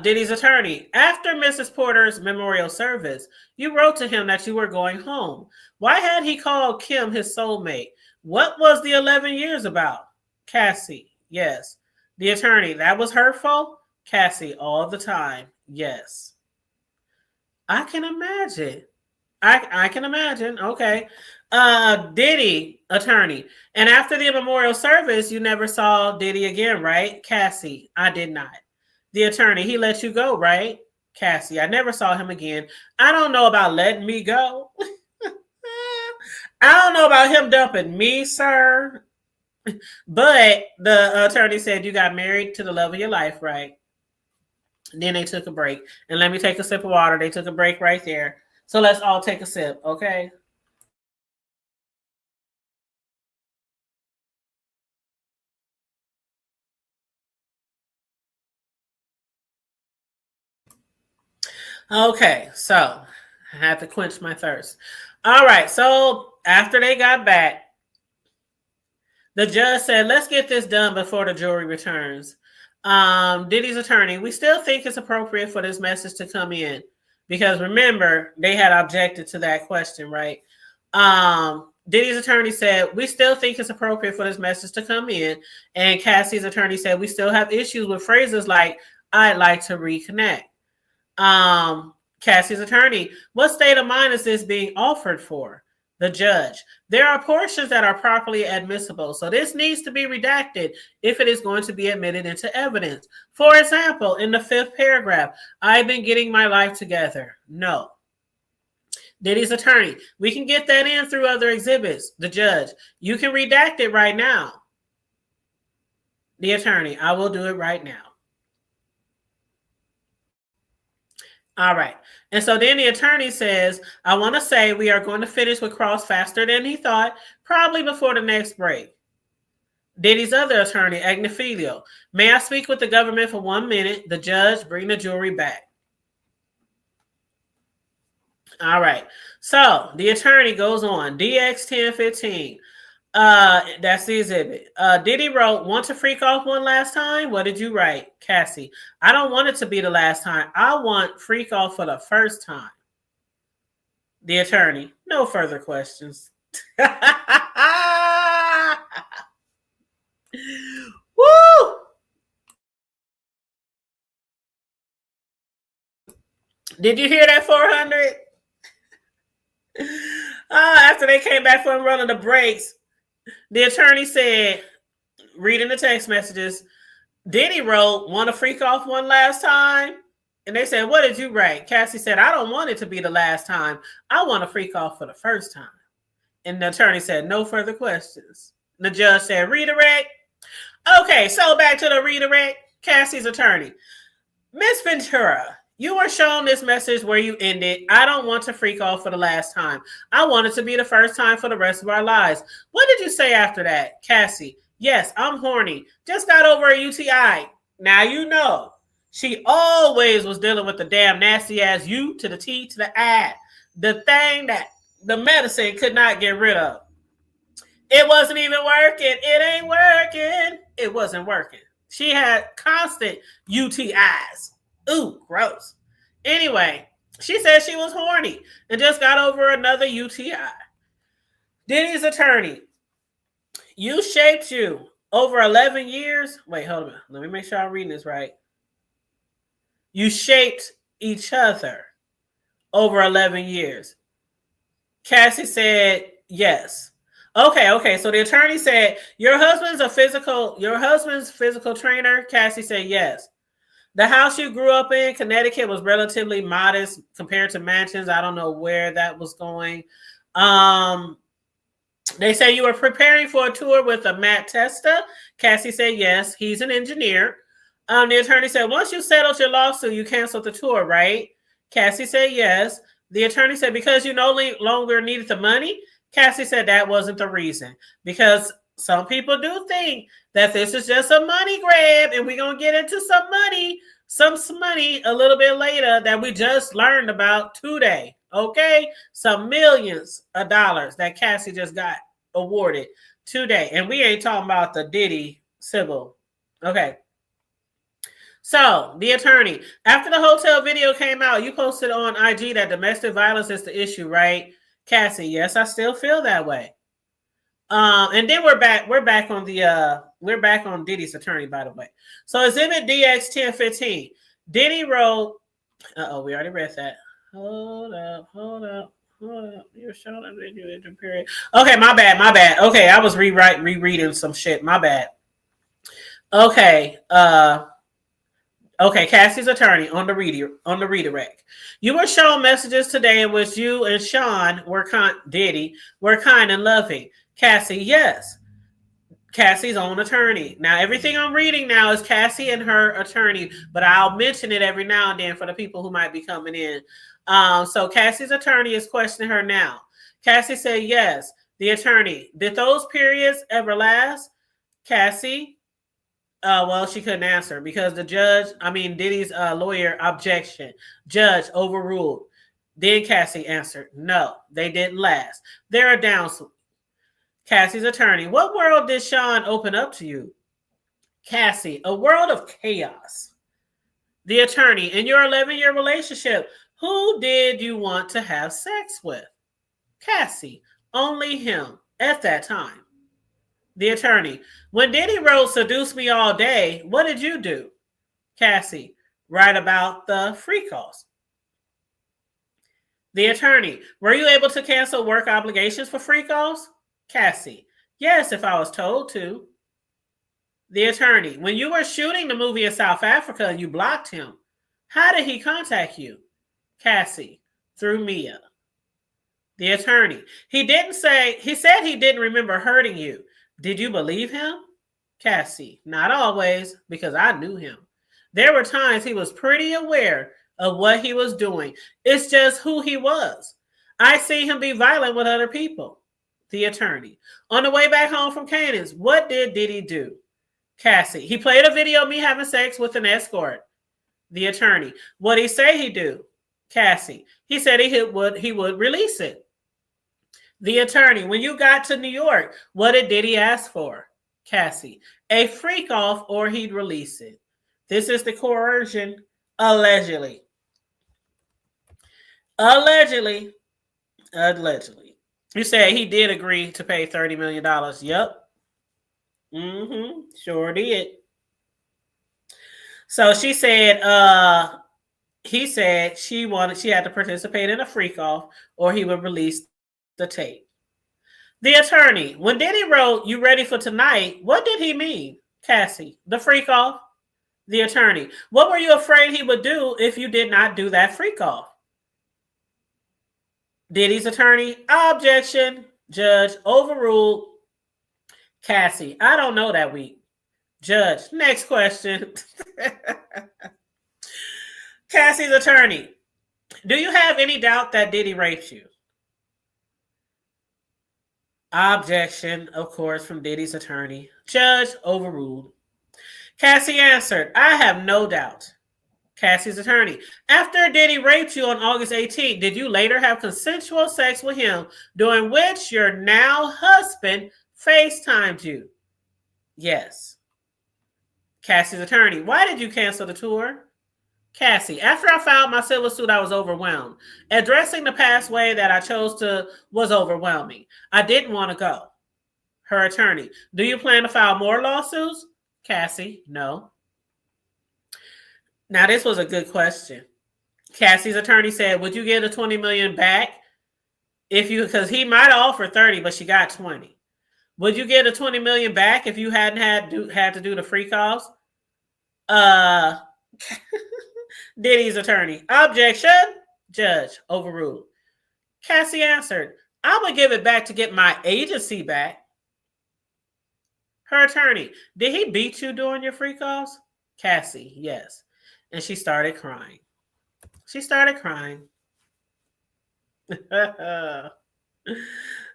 Diddy's attorney, after Mrs. Porter's memorial service, you wrote to him that you were going home. Why had he called Kim his soulmate? What was the 11 years about? Cassie, yes. The attorney, that was hurtful? Cassie, all the time, yes. I can imagine. I can imagine. Okay. Diddy, attorney. And after the memorial service, you never saw Diddy again, right? Cassie, I did not. The attorney, he let you go, right? Cassie, I never saw him again. I don't know about letting me go. I don't know about him dumping me, sir. But the attorney said you got married to the love of your life, right? Then they took a break. And let me take a sip of water. They took a break right there. So let's all take a sip, okay? Okay, so I had to quench my thirst. All right, so after they got back, the judge said, let's get this done before the jury returns. Diddy's attorney, we still think it's appropriate for this message to come in. Because remember, they had objected to that question, right? Diddy's attorney said, we still think it's appropriate for this message to come in. And Cassie's attorney said, we still have issues with phrases like, I'd like to reconnect. Cassie's attorney, what state of mind is this being offered for? The judge, there are portions that are properly admissible, so this needs to be redacted if it is going to be admitted into evidence. For example, in the 5th paragraph, I've been getting my life together. No. Diddy's attorney, we can get that in through other exhibits. The judge, you can redact it right now. The attorney, I will do it right now. All right. And so then the attorney says, I want to say we are going to finish with Cross faster than he thought, probably before the next break. Diddy's other attorney, Agnifilio, may I speak with the government for 1 minute? The judge, bring the jury back. All right. So the attorney goes on, DX 1015. That's the exhibit. Diddy wrote, want to freak off one last time? What did you write? Cassie, I don't want it to be the last time. I want freak off for the first time. The attorney, no further questions. Woo! Did you hear that 400? After they came back from running the breaks, the attorney said, reading the text messages, Diddy wrote, want to freak off one last time? And they said, what did you write? Cassie said, I don't want it to be the last time. I want to freak off for the first time. And the attorney said, no further questions. The judge said, redirect. Okay, so back to the redirect. Cassie's attorney. Miss Ventura, you were shown this message where you ended. I don't want to freak off for the last time. I want it to be the first time for the rest of our lives. What did you say after that? Cassie, yes, I'm horny. Just got over a UTI. Now you know she always was dealing with the damn nasty ass U to the T to the I. The thing that the medicine could not get rid of. It wasn't even working. It ain't working. It wasn't working. She had constant UTIs. Ooh, gross. Anyway, she said she was horny and just got over another UTI. Diddy's attorney, you shaped you over 11 years. Wait, hold on. Let me make sure I'm reading this right. You shaped each other over 11 years. Cassie said yes. Okay. So the attorney said, your husband's physical trainer? Cassie said yes. The house you grew up in, Connecticut, was relatively modest compared to mansions. I don't know where that was going. They say you were preparing for a tour with a Matt Testa. Cassie said yes. He's an engineer. The attorney said, once you settled your lawsuit, you canceled the tour, right? Cassie said yes. The attorney said, because you no longer needed the money? Cassie said that wasn't the reason. Because some people do think that this is just a money grab, and we're going to get into some money a little bit later that we just learned about today. Okay? Some millions of dollars that Cassie just got awarded today. And we ain't talking about the Diddy civil. Okay. So, the attorney, after the hotel video came out, you posted on IG that domestic violence is the issue, right? Cassie, yes, I still feel that way. And then we're back on Diddy's attorney, by the way. So exhibit DX 1015. Diddy wrote, we already read that. Hold up. You're showing a video in the period. Okay, my bad. Okay, I was rereading some shit. My bad. Okay, Cassie's attorney on the redirect. You were shown messages today in which you and Sean Diddy were kind and loving. Cassie, yes. Cassie's own attorney. Now, everything I'm reading now is Cassie and her attorney, but I'll mention it every now and then for the people who might be coming in. So Cassie's attorney is questioning her now. Cassie said yes. The attorney, did those periods ever last? Cassie, well, she couldn't answer because Diddy's lawyer, objection. Judge overruled. Then Cassie answered, no, they didn't last. They're a downswing. Cassie's attorney, what world did Sean open up to you? Cassie, a world of chaos. The attorney, in your 11-year relationship, who did you want to have sex with? Cassie, only him at that time. The attorney, when Diddy wrote Seduce Me All Day, what did you do? Cassie, write about the free calls. The attorney, were you able to cancel work obligations for free calls? Cassie, yes, if I was told to. The attorney, when you were shooting the movie in South Africa and you blocked him, how did he contact you? Cassie, through Mia. The attorney, he said he didn't remember hurting you. Did you believe him? Cassie, not always, because I knew him. There were times he was pretty aware of what he was doing. It's just who he was. I see him be violent with other people. The attorney, on the way back home from Canaan's, what did Diddy do? Cassie, he played a video of me having sex with an escort. The attorney, what did he say he do? Cassie, he said he would release it. The attorney, when you got to New York, what did Diddy ask for? Cassie, a freak off or he'd release it. This is the coercion, allegedly. Allegedly. You said he did agree to pay $30 million. Yep. Sure did. So she said, he said she had to participate in a freak off or he would release the tape. The attorney, when Diddy wrote, you ready for tonight, what did he mean? Cassie, the freak off. The attorney, what were you afraid he would do if you did not do that freak off? Diddy's attorney, objection. Judge, overruled. Cassie, I don't know that week. Judge, next question. Cassie's attorney, do you have any doubt that Diddy raped you? Objection, of course, from Diddy's attorney. Judge, overruled. Cassie answered, I have no doubt. Cassie's attorney, after Diddy raped you on August 18th, did you later have consensual sex with him, during which your now husband FaceTimed you? Yes. Cassie's attorney, why did you cancel the tour? Cassie, after I filed my civil suit, I was overwhelmed. Addressing the past way that I chose to was overwhelming. I didn't want to go. Her attorney, do you plan to file more lawsuits? Cassie, no. Now, this was a good question. Cassie's attorney said, would you get the $20 million back if you, because he might have offered 30, but she got 20. Would you get the $20 million back if you hadn't had to do the free calls? Diddy's attorney, objection. Judge, overruled. Cassie answered, I would give it back to get my agency back. Her attorney, did he beat you during your free calls? Cassie, yes. And she started crying.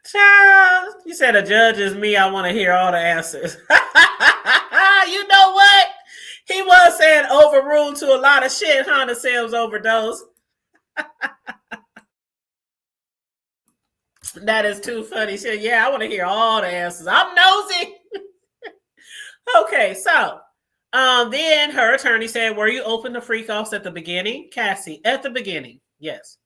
Child, you said a judge is me. I want to hear all the answers. You know what? He was saying overruled to a lot of shit, huh? The Sims overdose. That is too funny. She said, yeah, I want to hear all the answers. I'm nosy. Okay, so then her attorney said, were you open to free calls at the beginning? Cassie, at the beginning, yes.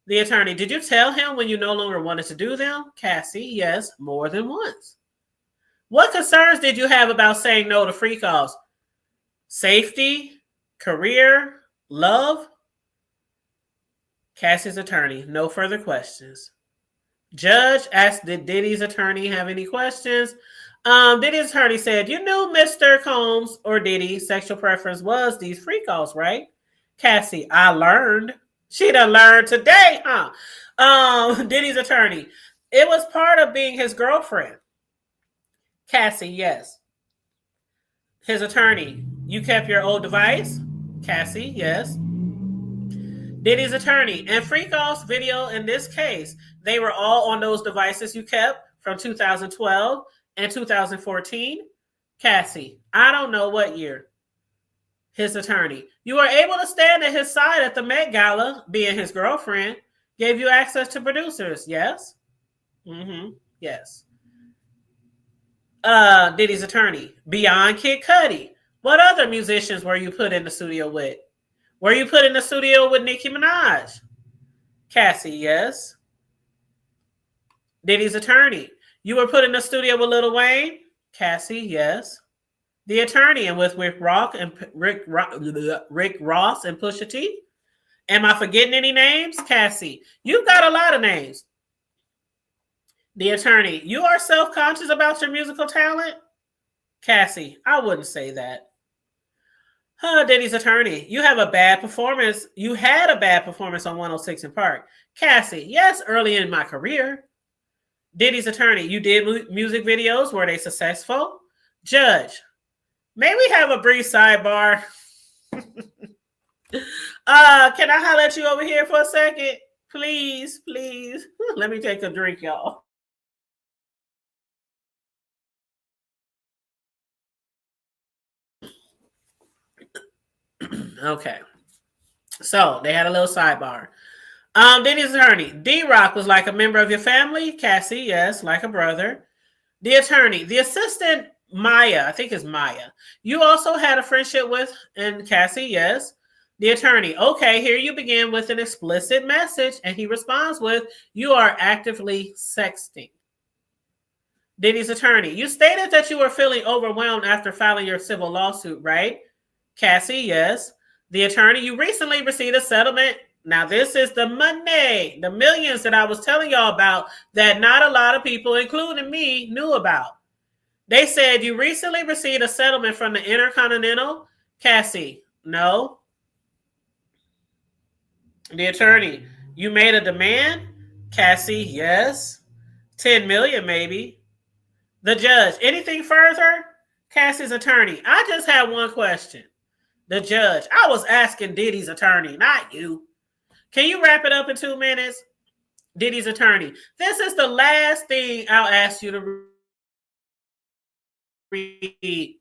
The attorney, did you tell him when you no longer wanted to do them? Cassie, yes, more than once. What concerns did you have about saying no to free calls? Safety, career, love? Cassie's attorney, no further questions. Judge asked, did Diddy's attorney have any questions? Diddy's attorney said, you knew Mr. Combs or Diddy's sexual preference was these free calls, right? Cassie, I learned. She done learned today, huh? Diddy's attorney, it was part of being his girlfriend. Cassie, yes. His attorney, you kept your old device? Cassie, yes. Diddy's attorney, and free calls video in this case, they were all on those devices you kept from 2012 and 2014? Cassie, I don't know what year. His attorney, you were able to stand at his side at the Met Gala, being his girlfriend, gave you access to producers, yes? Yes. Diddy's attorney, beyond Kid Cudi, what other musicians were you put in the studio with? Were you put in the studio with Nicki Minaj? Cassie, yes. Diddy's attorney, you were put in the studio with Lil Wayne? Cassie, yes. The attorney, and with Rick Ross and Pusha T? Am I forgetting any names? Cassie, you've got a lot of names. The attorney, you are self-conscious about your musical talent? Cassie, I wouldn't say that. Diddy's attorney, you have a bad performance. You had a bad performance on 106 in Park. Cassie, yes, early in my career. Diddy's attorney, you did music videos. Were they successful? Judge, may we have a brief sidebar? Can I holler at you over here for a second? Please, please. Let me take a drink, y'all. Okay. So they had a little sidebar. Diddy's attorney, D-Rock was like a member of your family? Cassie, yes, like a brother. The attorney, the assistant Maya, I think it's Maya, you also had a friendship with? And Cassie, yes. The attorney, okay, here you begin with an explicit message, and he responds with, you are actively sexting. Diddy's attorney, you stated that you were feeling overwhelmed after filing your civil lawsuit, right? Cassie, yes. The attorney, you recently received a settlement. Now, this is the money, the millions that I was telling y'all about that not a lot of people, including me, knew about. They said you recently received a settlement from the Inter Continental. Cassie, no. The attorney, you made a demand? Cassie, yes. 10 million, maybe. The judge, anything further? Cassie's attorney, I just have one question. The judge, I was asking Diddy's attorney, not you. Can you wrap it up in 2 minutes? Diddy's attorney, this is the last thing I'll ask you to read.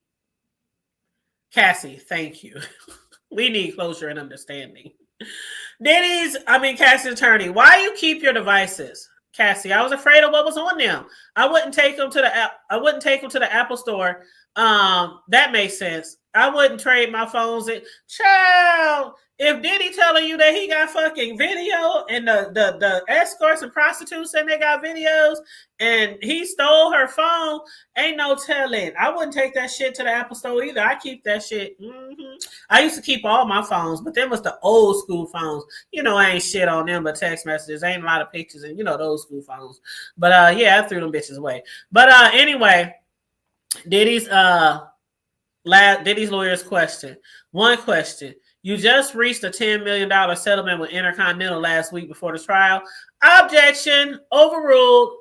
Cassie, thank you. We need closure and understanding. Cassie's attorney, why you keep your devices? Cassie, I was afraid of what was on them. I wouldn't take them to the app. I wouldn't take them to the Apple store. That makes sense. I wouldn't trade my phones. Child, if Diddy telling you that he got fucking video and the escorts and prostitutes and they got videos and he stole her phone, ain't no telling. I wouldn't take that shit to the Apple store either. I keep that shit. I used to keep all my phones, but them was the old school phones. You know, I ain't shit on them, but text messages, ain't a lot of pictures and, you know, those school phones. But yeah, I threw them bitches away. But anyway, Diddy's lawyer's question. One question. You just reached a $10 million settlement with Intercontinental last week before the trial. Objection. Overruled.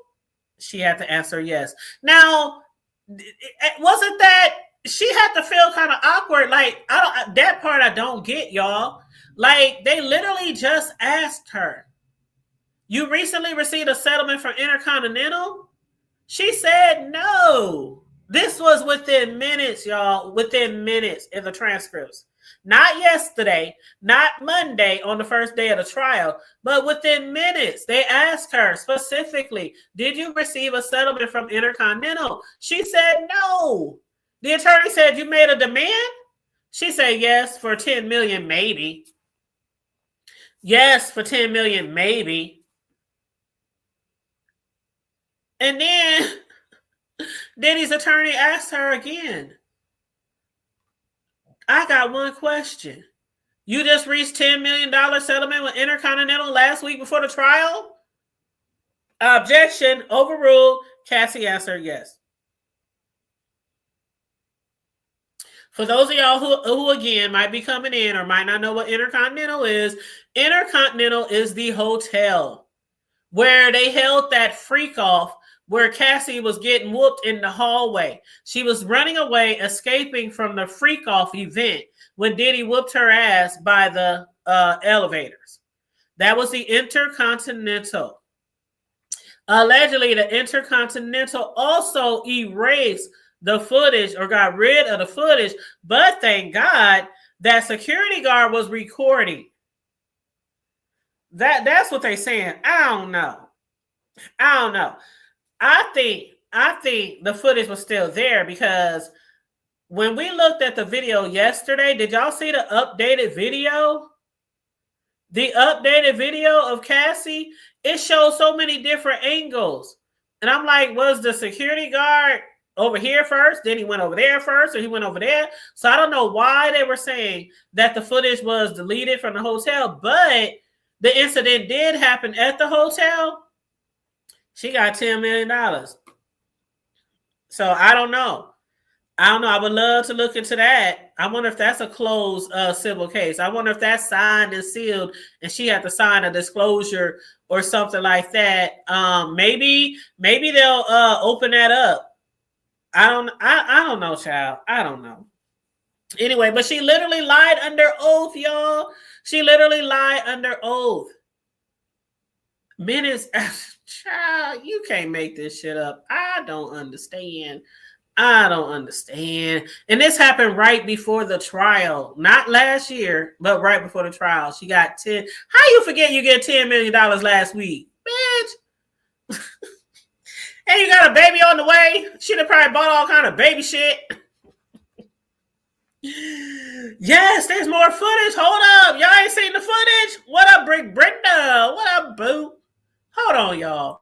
She had to answer yes. Now, wasn't that she had to feel kind of awkward? Like, that part I don't get, y'all. Like, they literally just asked her, you recently received a settlement from Intercontinental? She said no. This was within minutes, y'all. Within minutes in the transcripts. Not yesterday, not Monday on the first day of the trial, but within minutes. They asked her specifically, did you receive a settlement from Intercontinental? She said no. The attorney said, you made a demand? She said yes for $10 million, maybe. Yes, for $10 million, maybe. And then Diddy's attorney asked her again, I got one question. You just reached $10 million settlement with Intercontinental last week before the trial? Objection, overruled. Cassie answered yes. For those of y'all who again might be coming in or might not know what Intercontinental is the hotel where they held that freak off where Cassie was getting whooped in the hallway. She was running away, escaping from the freak off event when Diddy whooped her ass by the elevators. That was the Intercontinental. Allegedly, the Intercontinental also erased the footage or got rid of the footage, but thank God that security guard was recording. That's what they're saying. I don't know. I think the footage was still there because when we looked at the video yesterday, did y'all see the updated video? The updated video of Cassie, it shows so many different angles. And I'm like, was the security guard over here first? Then he went over there first, or he went over there. So I don't know why they were saying that the footage was deleted from the hotel, but the incident did happen at the hotel. She got $10 million. So I don't know. I would love to look into that. I wonder if that's a closed civil case. I wonder if that's signed and sealed and she had to sign a disclosure or something like that. Maybe they'll open that up. I don't know, child. I don't know. Anyway, but she literally lied under oath, y'all. She literally lied under oath. Minutes after, child, you can't make this shit up. I don't understand. And this happened right before the trial. Not last year, but right before the trial. She got 10. How you forget you get $10 million last week? Bitch. And you got a baby on the way. She'd have probably bought all kind of baby shit. Yes, there's more footage. Hold up. Y'all ain't seen the footage? What up, Brenda? What up, boo? Hold on, y'all.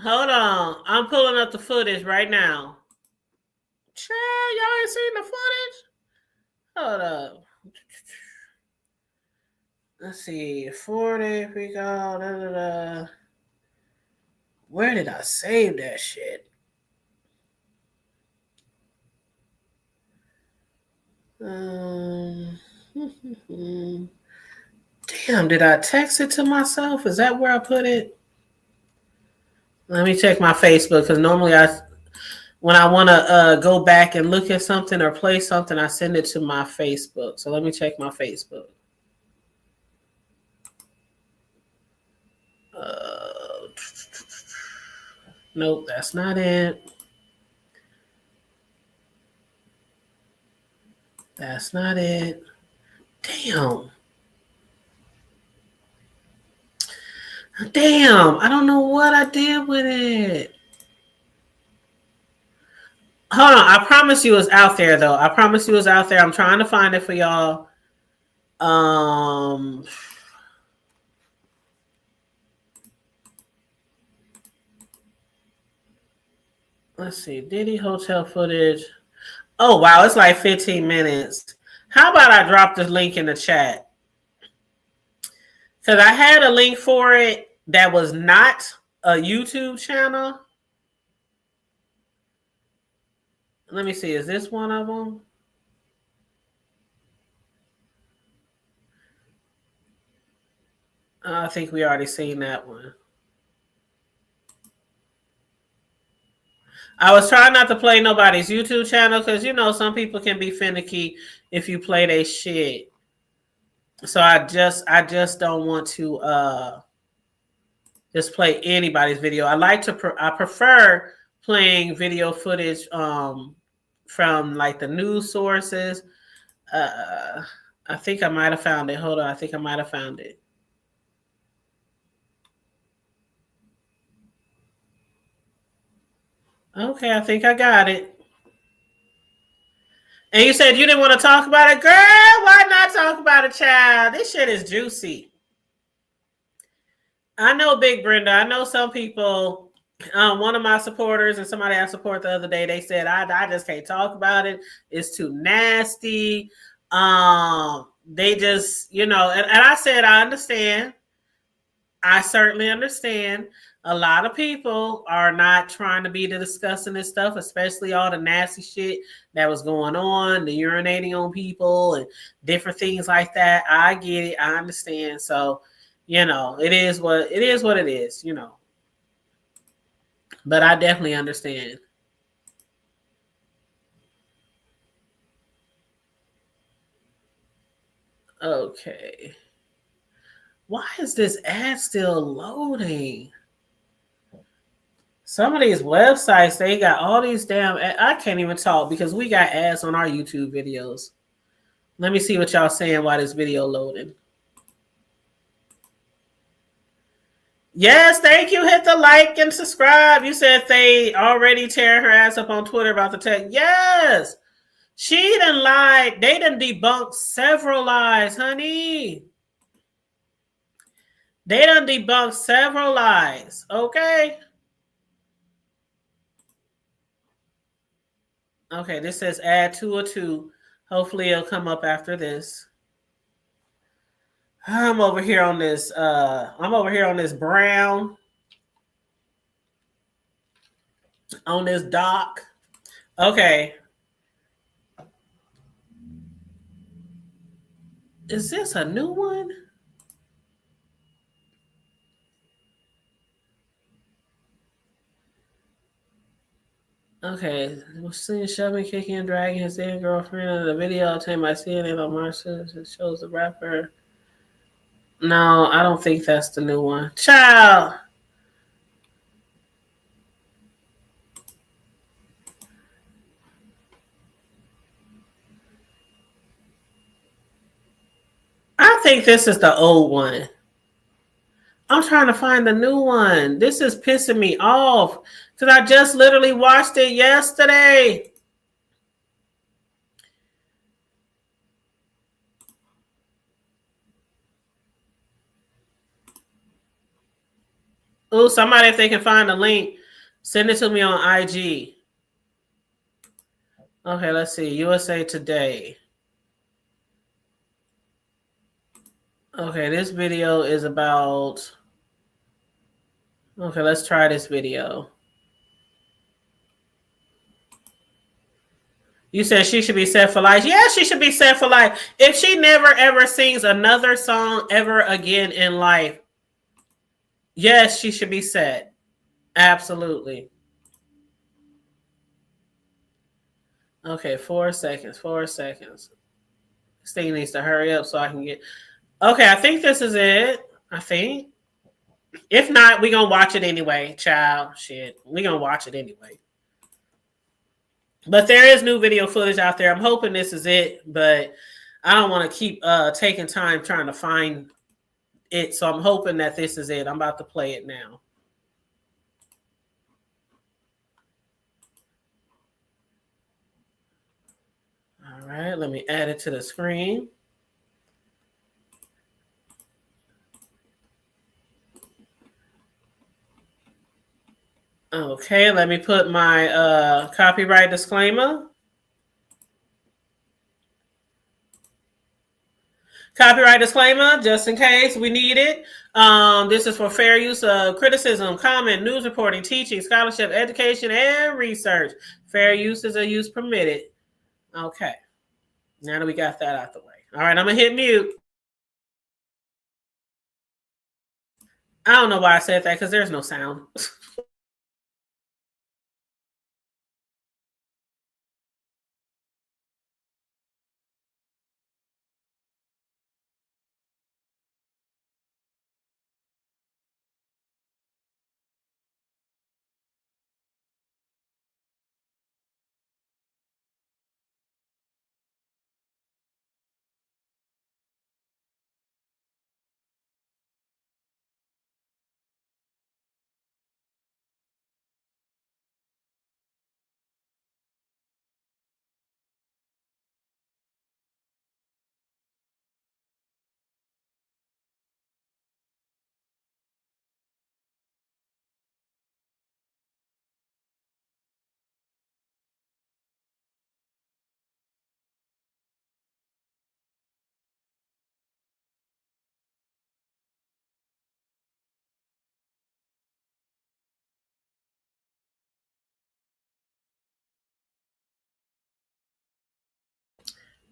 Hold on. I'm pulling up the footage right now. Child, y'all ain't seen the footage? Hold up. Let's see. 4-day freak out. Da, da, da. Where did I save that shit? Damn, did I text it to myself? Is that where I put it? Let me check my Facebook, because normally when I want to go back and look at something or play something, I send it to my Facebook. So let me check my Facebook. Nope, that's not it. That's not it. Damn. Damn, I don't know what I did with it. Hold on, I promise you it's out there though. I promise you it's out there. I'm trying to find it for y'all. Let's see. Diddy hotel footage. Oh wow, it's like 15 minutes. How about I drop this link in the chat? Because I had a link for it that was not a YouTube channel. Let me see. Is this one of them? I think we already seen that one. I was trying not to play nobody's YouTube channel because, you know, some people can be finicky if you play their shit. So I just don't want to just play anybody's video. I prefer playing video footage from like the news sources. I think I might have found it. Hold on, I think I might have found it. Okay, I think I got it. And you said you didn't want to talk about it? Girl, why not talk about it, child? This shit is juicy. I know, Big Brenda. I know some people, one of my supporters and somebody I support the other day, they said, I just can't talk about it. It's too nasty. They just, you know, and I said, I understand. I certainly understand. A lot of people are not trying to be discussing this stuff, especially all the nasty shit that was going on, the urinating on people and different things like that. I get it. I understand. So, you know, it is what it is, you know. But I definitely understand. Okay. Why is this ad still loading? Some of these websites, they got all these damn ads. I can't even talk because we got ads on our YouTube videos. Let me see what y'all saying while this video loading. Yes, thank you. Hit the like and subscribe. You said they already tearing her ass up on Twitter about the tech. Yes. She done lied. They done debunked several lies, honey. They done debunked several lies. Okay. Okay, this says add 202. Hopefully it'll come up after this. I'm over here on this brown. On this dock. Okay. Is this a new one? Okay, we're seeing shoving, kicking, and dragging his then girlfriend in the video obtained by CNN on March. It shows the rapper. No, I don't think that's the new one. Child. I think this is the old one. I'm trying to find the new one. This is pissing me off because I just literally watched it yesterday. Oh, somebody, if they can find the link, send it to me on IG. Okay, let's see. USA Today. Okay, this video is about. Okay, let's try this video. You said she should be set for life. Yeah, she should be set for life. If she never ever sings another song ever again in life, yes, she should be set. Absolutely. Okay, 4 seconds. 4 seconds. This thing needs to hurry up so I can get. Okay, I think this is it. I think. If not, we gonna watch it anyway, child. Shit, we gonna watch it anyway. But there is new video footage out there. I'm hoping this is it, but I don't want to keep taking time trying to find it. So I'm hoping that this is it. I'm about to play it now. All right, let me add it to the screen. Okay, let me put my copyright disclaimer. Copyright disclaimer, just in case we need it. This is for fair use of criticism, comment, news reporting, teaching, scholarship, education, and research. Fair use is a use permitted. Okay, now that we got that out the way. All right, I'm going to hit mute. I don't know why I said that because there's no sound.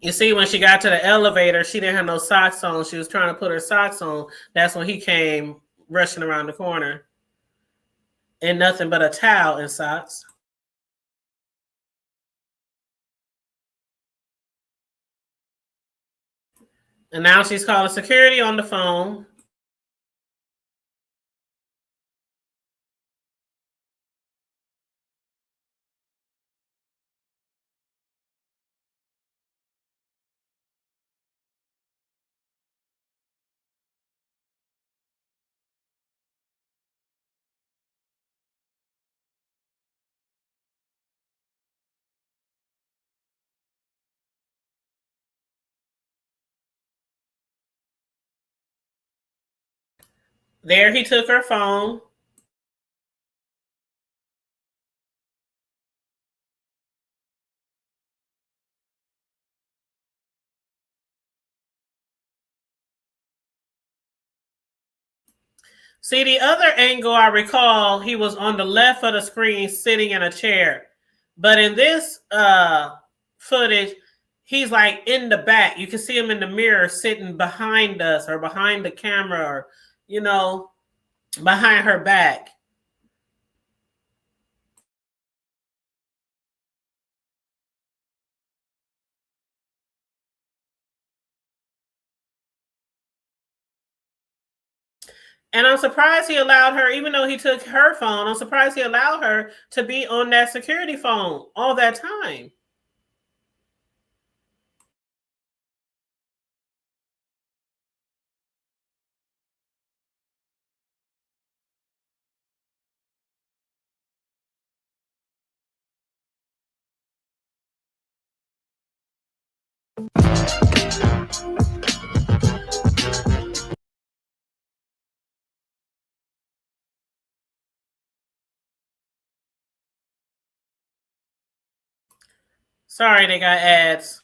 You see, when she got to the elevator, she didn't have no socks on. She was trying to put her socks on. That's when he came rushing around the corner. And nothing but a towel and socks. And now she's calling security on the phone. There he took her phone. See, the other angle I recall, he was on the left of the screen sitting in a chair. But in this footage, he's like in the back. You can see him in the mirror sitting behind us or behind the camera or, you know, behind her back. And I'm surprised he allowed her, even though he took her phone, I'm surprised he allowed her to be on that security phone all that time. Sorry, they got ads.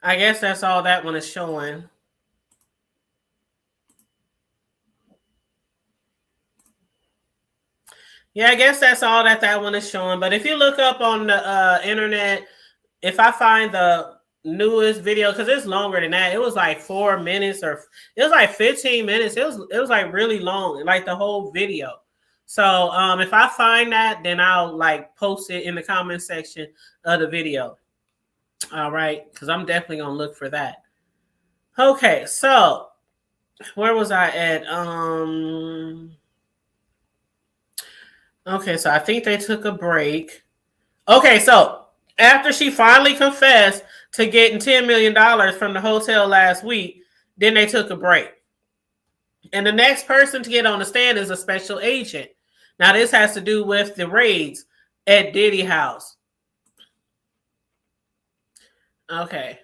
I guess that's all that one is showing. Yeah, I guess that's all that one is showing. But if you look up on the internet, if I find the newest video, because it's longer than that, it was like 4 minutes or it was like 15 minutes. It was like really long, like the whole video. So if I find that, then I'll like post it in the comment section of the video. All right, because I'm definitely gonna look for that. Okay, so where was I at? Okay, so I think they took a break. Okay, so after she finally confessed to getting $10 million from the hotel last week, then they took a break. And the next person to get on the stand is a special agent. Now, this has to do with the raids at Diddy house. Okay.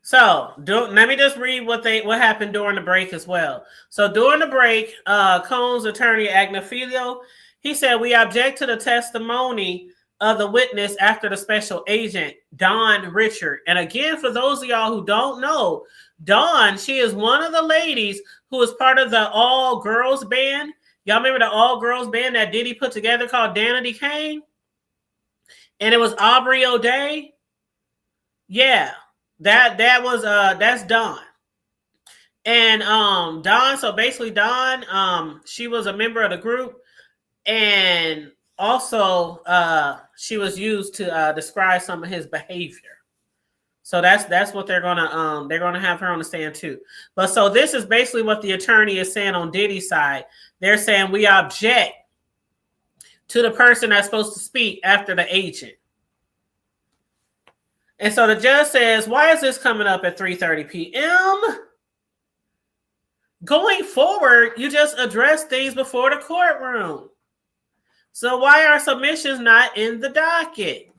So let me just read what happened during the break as well. So during the break, Cohn's attorney, Agnafilio, he said, we object to the testimony of the witness after the special agent, Dawn Richard. And again, for those of y'all who don't know, Dawn, she is one of the ladies who is part of the all-girls band. Y'all remember the all-girls band that Diddy put together called Danity Kane? And it was Aubrey O'Day. Yeah, that's Dawn. And Dawn, so basically Dawn, she was a member of the group. And also, she was used to describe some of his behavior. So that's what they're gonna have her on the stand too. But so this is basically what the attorney is saying on Diddy's side. They're saying we object to the person that's supposed to speak after the agent. And so the judge says, why is this coming up at 3:30 p.m.? Going forward, you just address things before the courtroom. So why are submissions not in the docket?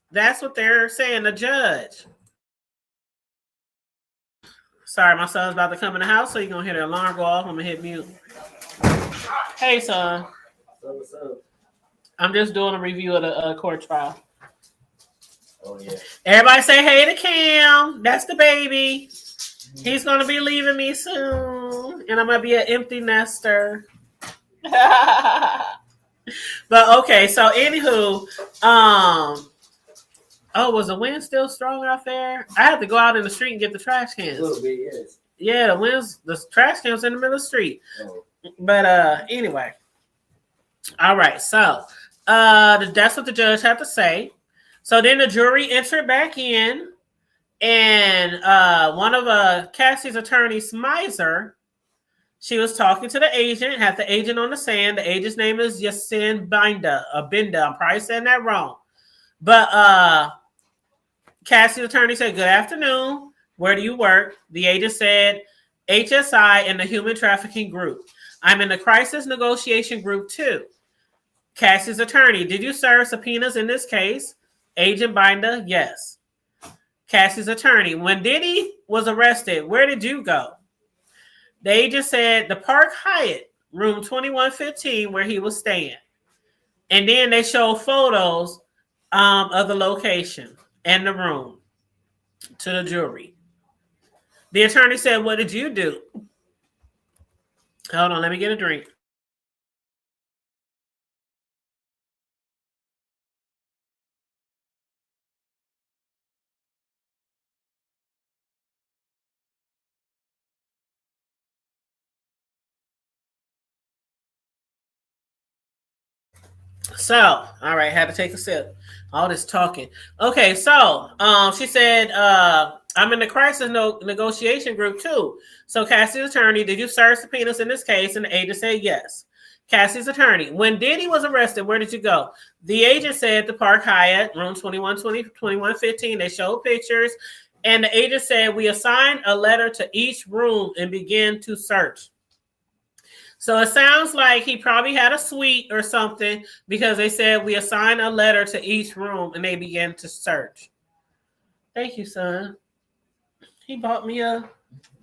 That's what they're saying, the judge. Sorry, my son's about to come in the house, so you're going to hear the alarm go off. I'm going to hit mute. Hey, son. What's up? I'm just doing a review of the court trial. Oh, yeah. Everybody say hey to Cam. That's the baby. He's going to be leaving me soon, and I'm going to be an empty nester. But okay, so anywho, was the wind still strong out there? I had to go out in the street and get the trash cans. A little bit, yes. Yeah, the trash cans in the middle of the street. Oh. But anyway. All right, so that's what the judge had to say. So then the jury entered back in, and one of Cassie's attorneys, Miser, she was talking to the agent, had the agent on the stand. The agent's name is Yasin Binda. I'm probably saying that wrong. But Cassie's attorney said, good afternoon. Where do you work? The agent said, HSI in the human trafficking group. I'm in the crisis negotiation group too. Cassie's attorney, did you serve subpoenas in this case? Agent Binda, yes. Cassie's attorney, when Diddy was arrested, where did you go? The agent said the Park Hyatt, room 2115, where he was staying. And then they showed photos of the location and the room to the jury. The attorney said, what did you do? Hold on, let me get a drink. So, all right, had to take a sip. All this talking. Okay, so she said, I'm in the crisis negotiation group too. So Cassie's attorney, did you serve subpoenas in this case? And the agent said yes. Cassie's attorney, when Diddy was arrested, where did you go? The agent said the Park Hyatt, room 2115. They showed pictures. And the agent said, we assigned a letter to each room and began to search. So it sounds like he probably had a suite or something, because they said we assigned a letter to each room and they began to search. Thank you, son. He bought me a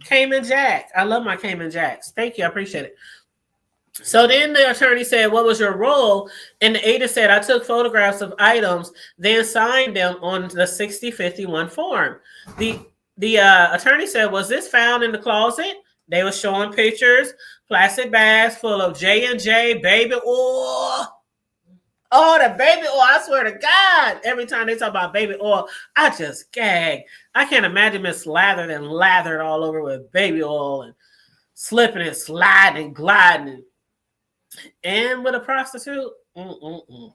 Cayman Jack. I love my Cayman Jacks. Thank you. I appreciate it. So then the attorney said, what was your role? And the agent said, I took photographs of items, then signed them on the 6051 form. The The attorney said, was this found in the closet? They were showing pictures, plastic bags full of J&J baby oil. Oh, the baby oil, I swear to God. Every time they talk about baby oil, I just gag. I can't imagine Miss Slathered and lathered all over with baby oil and slipping and sliding and gliding. And with a prostitute,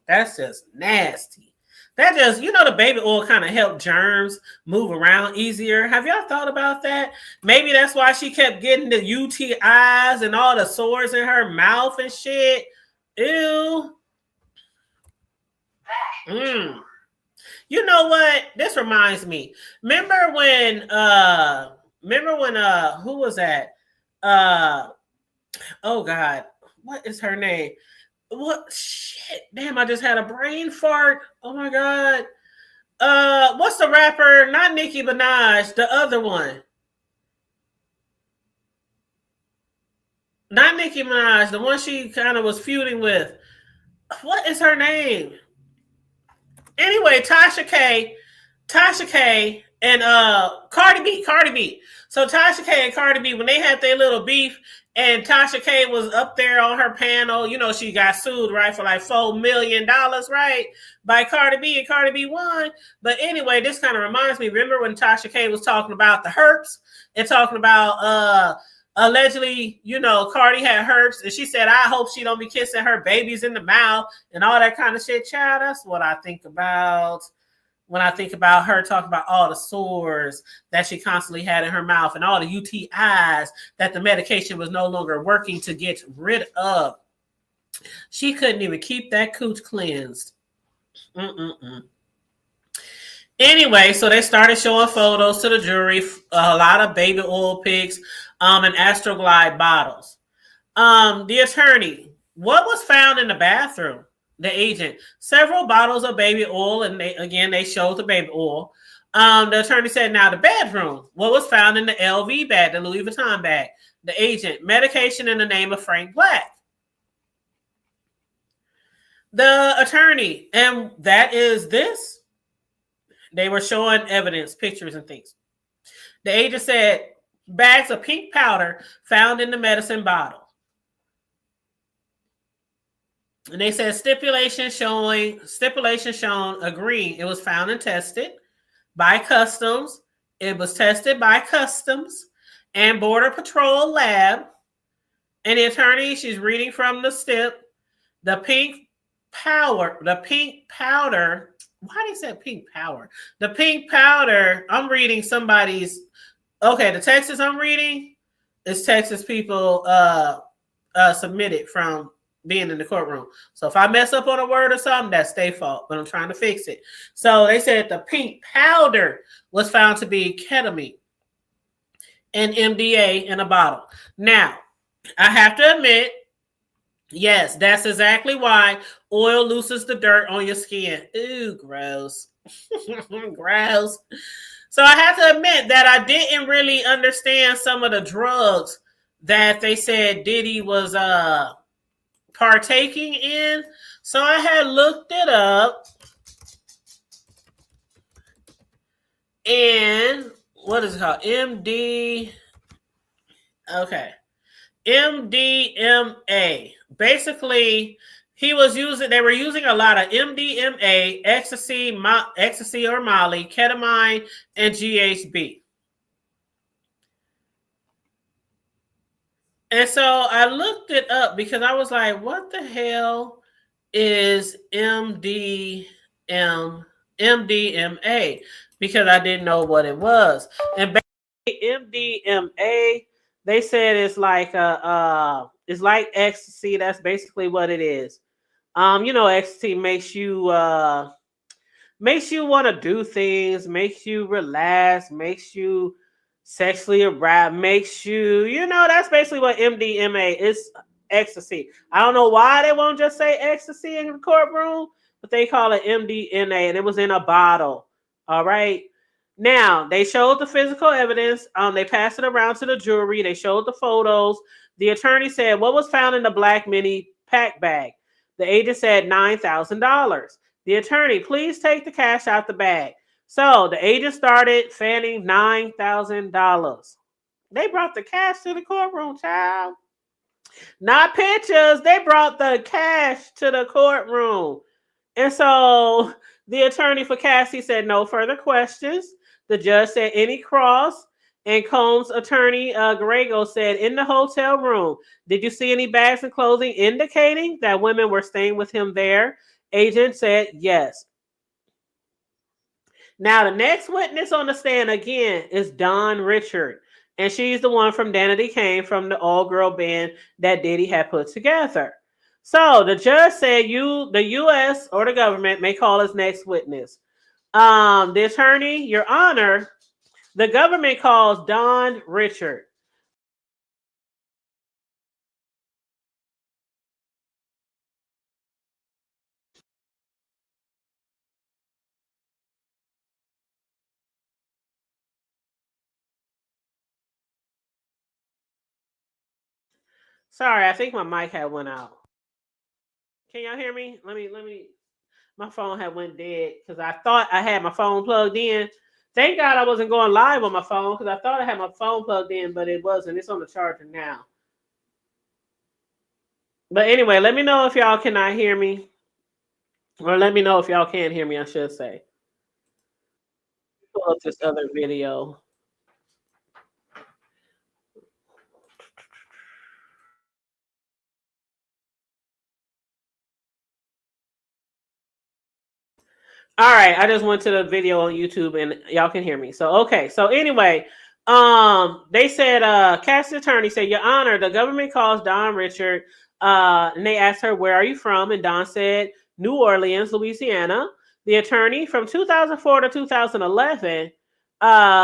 that's just nasty. That just, the baby oil kind of helped germs move around easier. Have y'all thought about that? Maybe that's why she kept getting the UTIs and all the sores in her mouth and shit. Ew. You know what? This reminds me. Remember when who was that? Oh God, what is her name? What shit? Damn, I just had a brain fart. Oh my God. What's the rapper? Not Nicki Minaj, the other one. Not Nicki Minaj, the one she kind of was feuding with. What is her name? Anyway, Tasha K, and Cardi B. So Tasha K and Cardi B, when they had their little beef, and Tasha K was up there on her panel, she got sued, right, for like $4 million, right, by Cardi B, and Cardi B won. But anyway, this kind of reminds me, remember when Tasha K was talking about the herpes and talking about allegedly, Cardi had herpes, and she said, I hope she don't be kissing her babies in the mouth and all that kind of shit. Child, that's what I think about when I think about her talking about all the sores that she constantly had in her mouth and all the UTIs that the medication was no longer working to get rid of. She couldn't even keep that cooch cleansed. Anyway, so they started showing photos to the jury, a lot of baby oil pics, and Astroglide bottles. The attorney, what was found in the bathroom? The agent, several bottles of baby oil, and they showed the baby oil. The attorney said, now the bedroom, what was found in the LV bag, the Louis Vuitton bag? The agent, medication in the name of Frank Black. The attorney, and that is this? They were showing evidence, pictures and things. The agent said, bags of pink powder found in the medicine bottle. And they said stipulation shown agreeing it was found and tested by customs. It was tested by customs and Border Patrol lab. And the attorney, she's reading from the stip, the pink powder. Why they said pink powder? The pink powder, I'm reading somebody's, okay, the Texas I'm reading is Texas people submitted from being in the courtroom. So if I mess up on a word or something, that's their fault, but I'm trying to fix it. So they said the pink powder was found to be ketamine and MDA in a bottle. Now, I have to admit, yes, that's exactly why oil loosens the dirt on your skin. Ooh, gross. Gross. So I have to admit that I didn't really understand some of the drugs that they said Diddy was partaking in. So I had looked it up. And what is it called? MDMA. Basically, they were using a lot of MDMA, ecstasy or Molly, ketamine, and GHB. And so I looked it up because I was like, what the hell is MDMA? Because I didn't know what it was. And basically MDMA, they said it's like it's like ecstasy. That's basically what it is. Ecstasy makes you want to do things, makes you relax, makes you sexually aroused, makes you, that's basically what MDMA is, ecstasy. I don't know why they won't just say ecstasy in the courtroom, but they call it MDMA, and it was in a bottle. All right. Now, they showed the physical evidence. They passed it around to the jury. They showed the photos. The attorney said, what was found in the black mini pack bag? The agent said $9,000. The attorney, please take the cash out the bag. So the agent started fanning $9,000. They brought the cash to the courtroom, child. Not pictures. They brought the cash to the courtroom. And so the attorney for Cassie said no further questions. The judge said any cross. And Combs' attorney, Grego, said in the hotel room, did you see any bags and clothing indicating that women were staying with him there? Agent said yes. Now, the next witness on the stand again is Dawn Richard. And she's the one from Danity Kane from the all-girl band that Diddy had put together. So the judge said the U.S. or the government may call as next witness. The attorney, Your Honor, the government calls Dawn Richard. Sorry, I think my mic had went out. Can y'all hear me? Let me. My phone had went dead because I thought I had my phone plugged in. Thank God I wasn't going live on my phone because I thought I had my phone plugged in, but it wasn't. It's on the charger now. But anyway, let me know if y'all cannot hear me. Or let me know if y'all can hear me, I should say. Pull up this other video. All right, I just went to the video on YouTube and y'all can hear me. So okay, so anyway, they said Cassie's attorney said, Your Honor, the government calls Dawn Richard, and they asked her, where are you from? And Dawn said, New Orleans, Louisiana. The attorney from 2004 to 2011,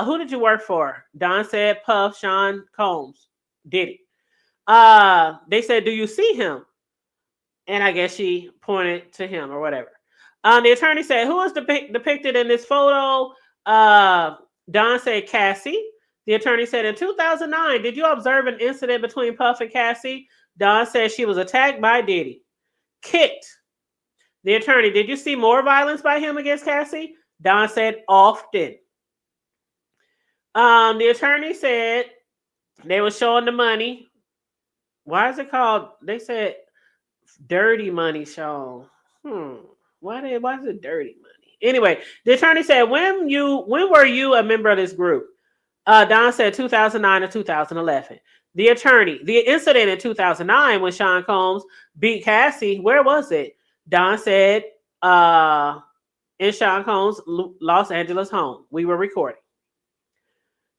who did you work for? Dawn said, Puff, Sean Combs, Diddy. They said, do you see him? And I guess she pointed to him or whatever. The attorney said, who is depicted in this photo? Don said, Cassie. The attorney said, in 2009, did you observe an incident between Puff and Cassie? Don said she was attacked by Diddy. Kicked. The attorney, did you see more violence by him against Cassie? Don said, often. The attorney said they were showing the money. Why is it called? They said dirty money shown. Why is it dirty money? Anyway, the attorney said, when were you a member of this group? Don said 2009 to 2011. The attorney, the incident in 2009 when Sean Combs beat Cassie, where was it? Don said in Sean Combs' Los Angeles home. We were recording.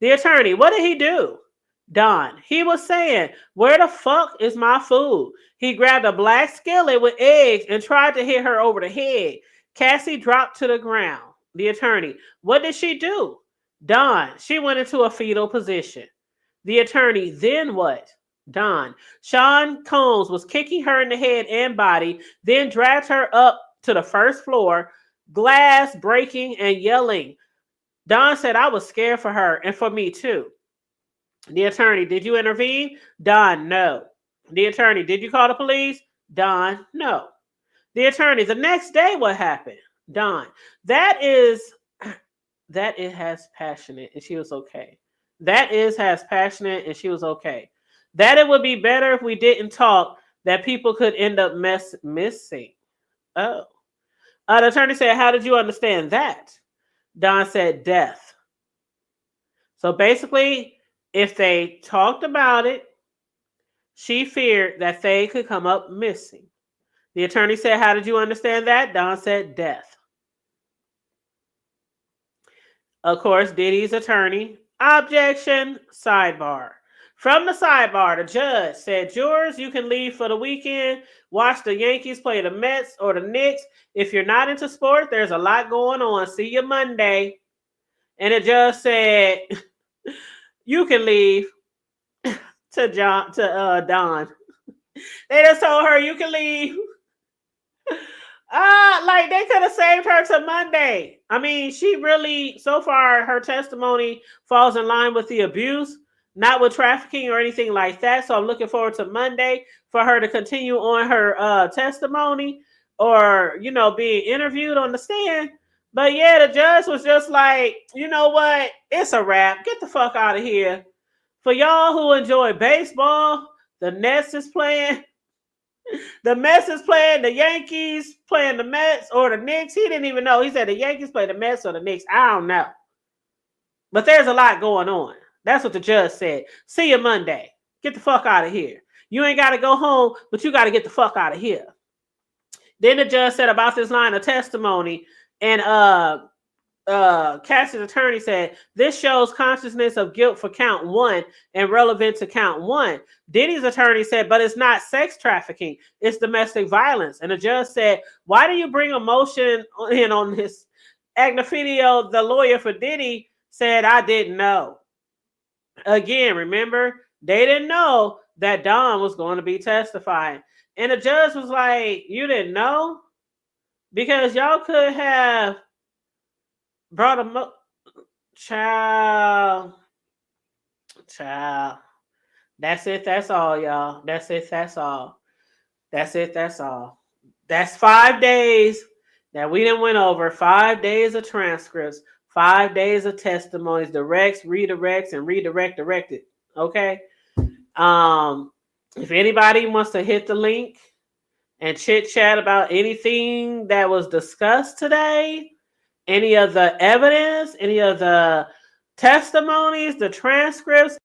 The attorney, what did he do? Don, he was saying, where the fuck is my food? He grabbed a black skillet with eggs and tried to hit her over the head. Cassie dropped to the ground. The attorney, what did she do? Don, she went into a fetal position. The attorney, then what? Don, Sean Combs was kicking her in the head and body, then dragged her up to the first floor, glass breaking and yelling. Don said, I was scared for her and for me too. The attorney, did you intervene? Don, no. The attorney, did you call the police? Don, no. The attorney, the next day, what happened? Don, that it has passionate and she was okay. That is has passionate and she was okay. That it would be better if we didn't talk, that people could end up missing. Oh. The attorney said, how did you understand that? Don said, death. So basically, if they talked about it, she feared that they could come up missing. The attorney said, how did you understand that? Don said, death. Of course, Diddy's attorney, objection, sidebar. From the sidebar, the judge said, jurors, you can leave for the weekend, watch the Yankees play the Mets or the Knicks. If you're not into sports, there's a lot going on. See you Monday. And the judge said, you can leave to Don. They just told her you can leave. Like they could have saved her to Monday. I mean, she really, so far, her testimony falls in line with the abuse, not with trafficking or anything like that. So I'm looking forward to Monday for her to continue on her testimony or, being interviewed on the stand. But yeah, the judge was just like, you know what? It's a wrap. Get the fuck out of here. For y'all who enjoy baseball, the Nets is playing. The Mets is playing. The Yankees playing the Mets or the Knicks. He didn't even know. He said the Yankees play the Mets or the Knicks. I don't know. But there's a lot going on. That's what the judge said. See you Monday. Get the fuck out of here. You ain't got to go home, but you got to get the fuck out of here. Then the judge said about this line of testimony, and Cassie's attorney said, this shows consciousness of guilt for count one and relevant to count one. Diddy's attorney said, but it's not sex trafficking, it's domestic violence. And the judge said, why do you bring a motion in on this? Agnafidio, the lawyer for Diddy, said, I didn't know. Again, remember, they didn't know that Don was going to be testifying. And the judge was like, you didn't know? Because y'all could have brought him up. Child. That's it. That's all, y'all. That's it. That's all. That's it. That's all. That's 5 days that we didn't went over. 5 days of transcripts. 5 days of testimonies. Directs, redirects, and directed. Okay? If anybody wants to hit the link and chit chat about anything that was discussed today, any of the evidence, any of the testimonies, the transcripts.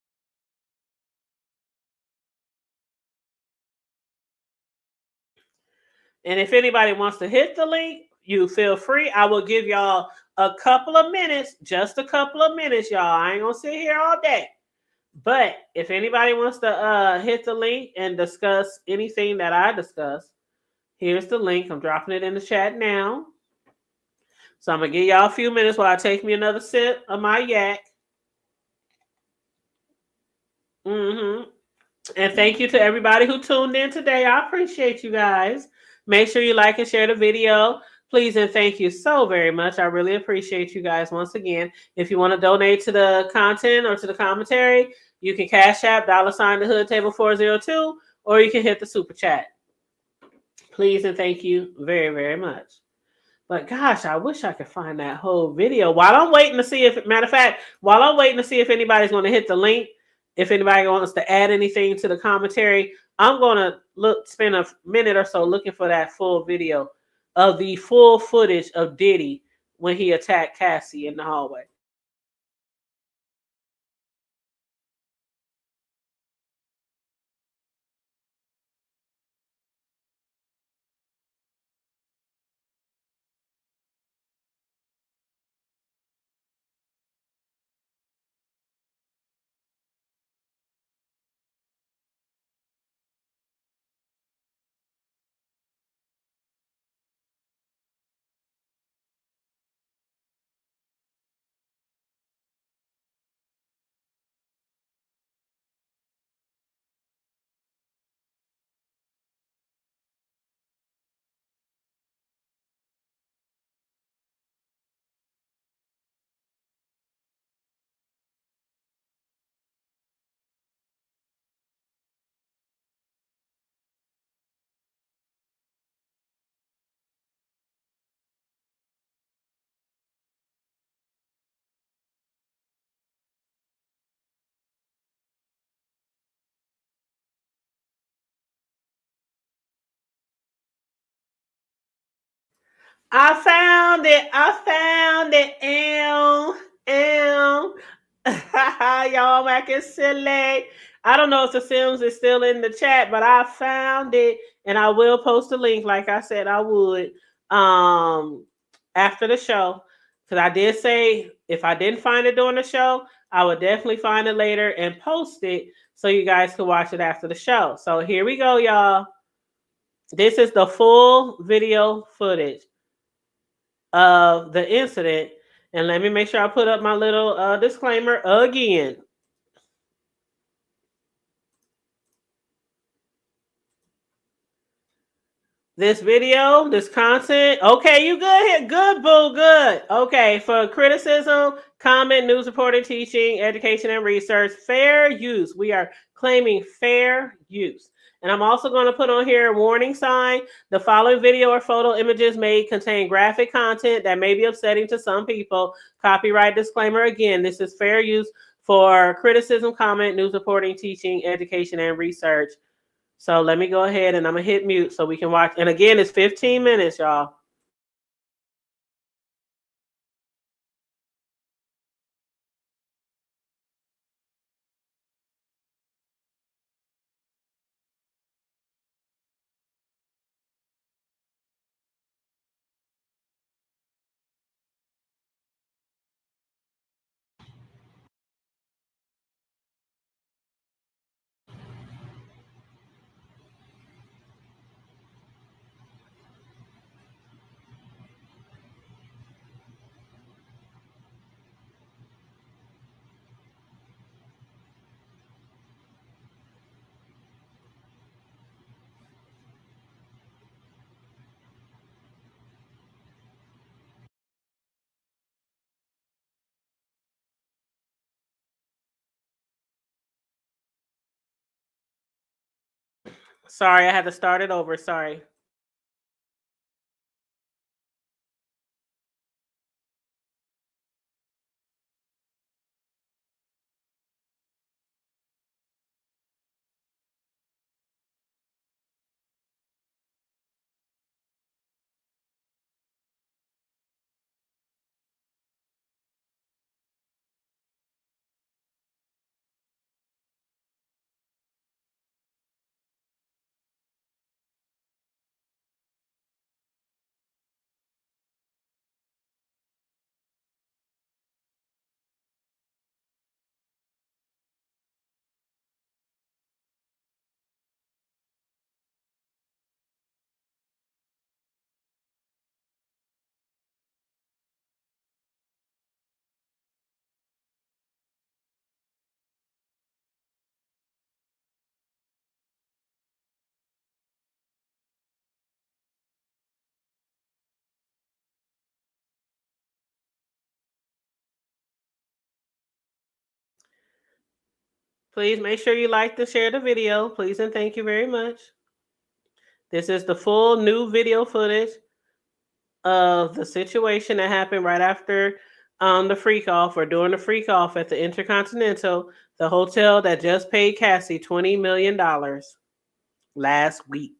And if anybody wants to hit the link, you feel free. I will give y'all a couple of minutes, just a couple of minutes, y'all. I ain't gonna sit here all day. But if anybody wants to hit the link and discuss anything that I discussed, here's the link. I'm dropping it in the chat now. So I'm going to give y'all a few minutes while I take me another sip of my yak. And thank you to everybody who tuned in today. I appreciate you guys. Make sure you like and share the video. Please and thank you so very much. I really appreciate you guys once again. If you want to donate to the content or to the commentary, you can Cash App, $ the Hood Table 402, or you can hit the super chat. Please and thank you very, very much. But gosh, I wish I could find that whole video. While I'm waiting to see if, matter of fact, while I'm waiting to see if anybody's going to hit the link, if anybody wants to add anything to the commentary, I'm going to spend a minute or so looking for that full video of the full footage of Diddy when he attacked Cassie in the hallway. I found it. Y'all, I'm acting silly. I don't know if the Sims is still in the chat, but I found it, and I will post a link, like I said I would, after the show. Because I did say if I didn't find it during the show, I would definitely find it later and post it so you guys can watch it after the show. So here we go, y'all. This is the full video footage of the incident. And let me make sure I put up my little disclaimer again. This video, this content. Okay, you good here? Good, boo, good. Okay, for criticism, comment, news reporting, teaching, education, and research, fair use. We are claiming fair use. And I'm also going to put on here a warning sign. The following video or photo images may contain graphic content that may be upsetting to some people. Copyright disclaimer again. This is fair use for criticism, comment, news reporting, teaching, education, and research. So let me go ahead and I'm going to hit mute so we can watch. And again, it's 15 minutes, y'all. Sorry, I had to start it over. Sorry. Please make sure you like and share the video. Please and thank you very much. This is the full new video footage of the situation that happened right after the freak off or during the freak off at the Intercontinental, the hotel that just paid Cassie $20 million last week.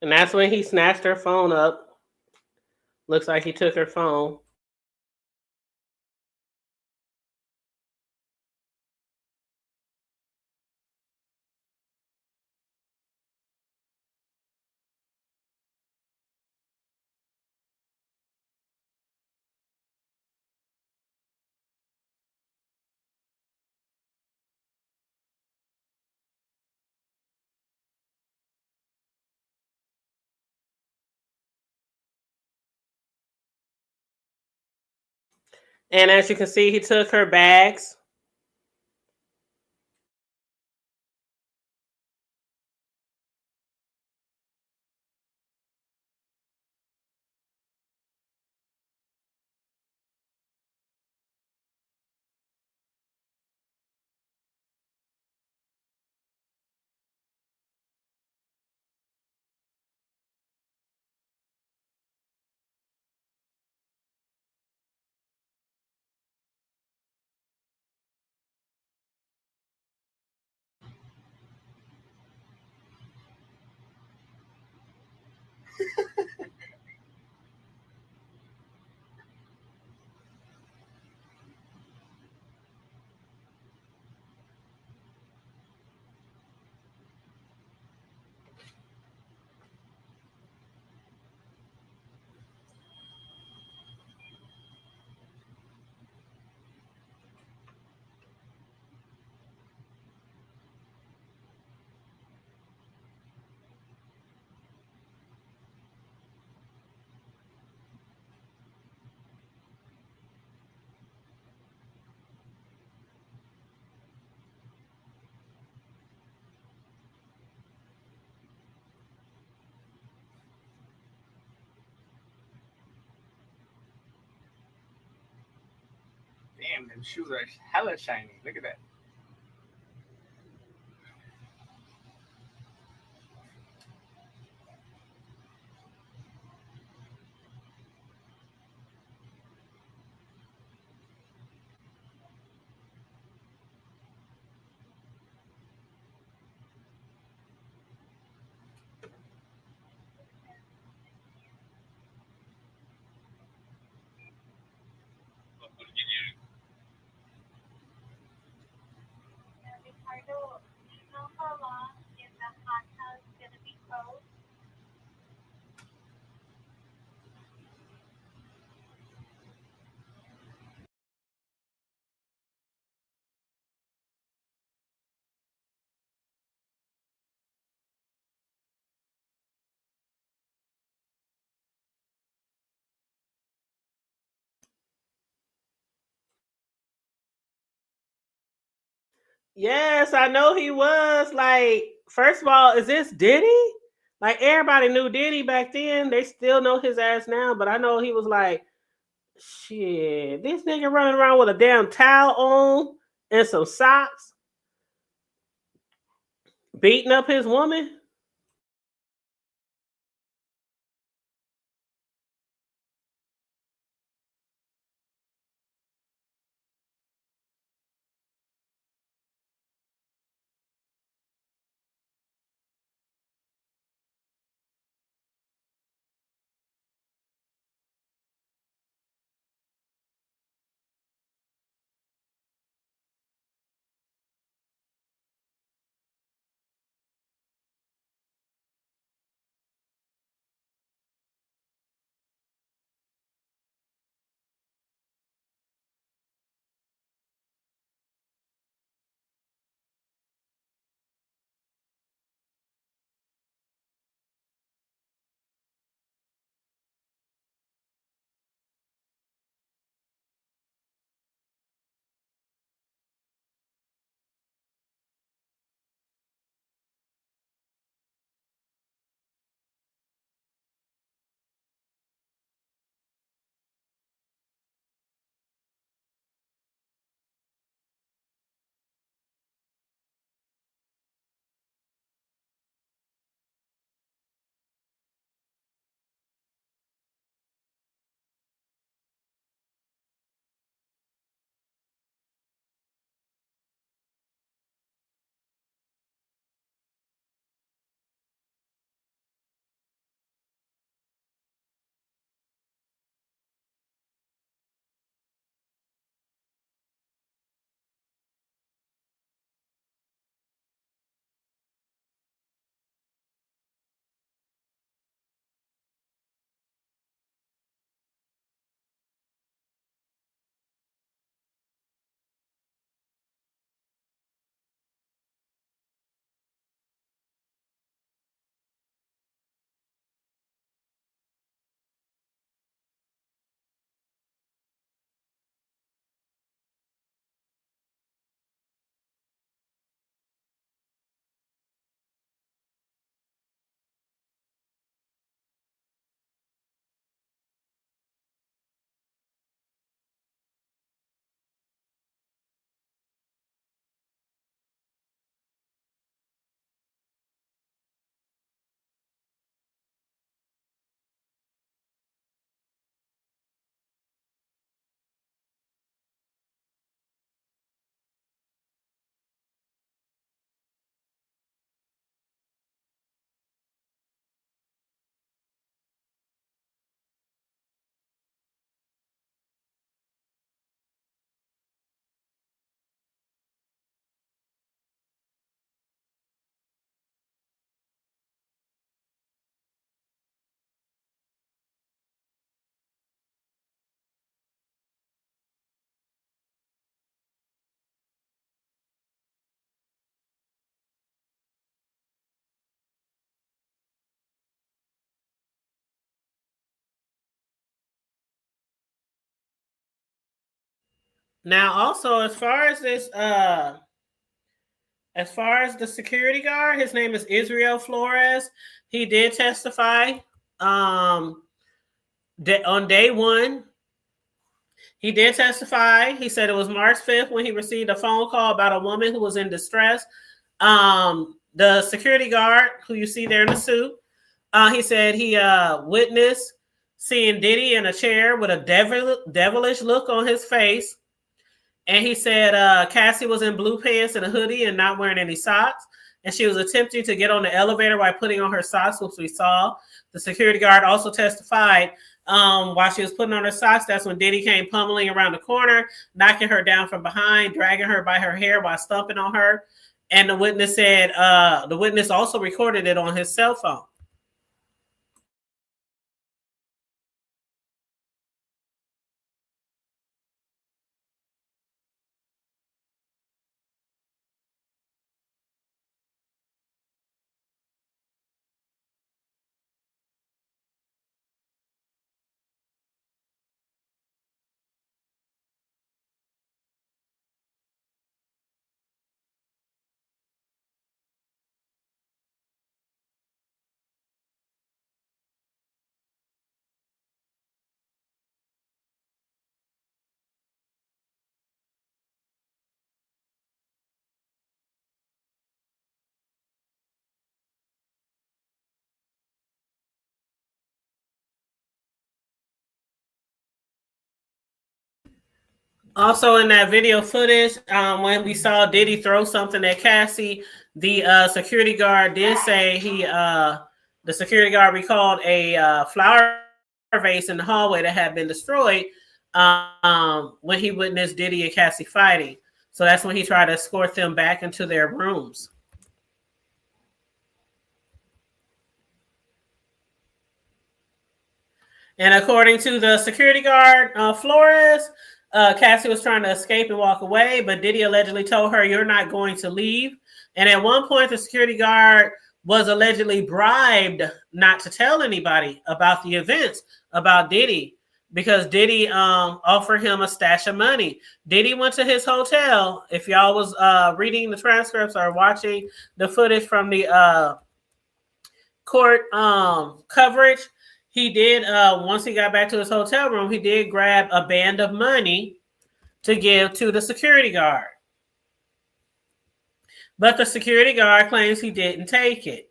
And that's when he snatched her phone up. Looks like he took her phone. And as you can see, he took her bags. Damn, them shoes are hella shiny. Look at that. Ricardo, do you know how long is the hot tub gonna be closed? Yes, I know he was. Like, first of all, is this Diddy? Like, everybody knew Diddy back then. They still know his ass now, but I know he was like, shit, this nigga running around with a damn towel on and some socks, beating up his woman. Now, also, as far as the security guard, his name is Israel Flores. He did testify on day one. He did testify. He said it was March 5th when he received a phone call about a woman who was in distress. The security guard who you see there in the suit, he said he witnessed seeing Diddy in a chair with a devilish look on his face. And he said Cassie was in blue pants and a hoodie and not wearing any socks. And she was attempting to get on the elevator while putting on her socks, which we saw. The security guard also testified while she was putting on her socks, that's when Diddy came pummeling around the corner, knocking her down from behind, dragging her by her hair while stomping on her. And the witness said the witness also recorded it on his cell phone. Also in that video footage, when we saw Diddy throw something at Cassie, the security guard did say the security guard recalled a flower vase in the hallway that had been destroyed when he witnessed Diddy and Cassie fighting. So that's when he tried to escort them back into their rooms. And according to the security guard, Flores, Cassie was trying to escape and walk away, but Diddy allegedly told her, "You're not going to leave." And at one point, the security guard was allegedly bribed not to tell anybody about the events about Diddy because Diddy offered him a stash of money. Diddy went to his hotel. If y'all was reading the transcripts or watching the footage from the court coverage, he did, once he got back to his hotel room, he did grab a band of money to give to the security guard. But the security guard claims he didn't take it.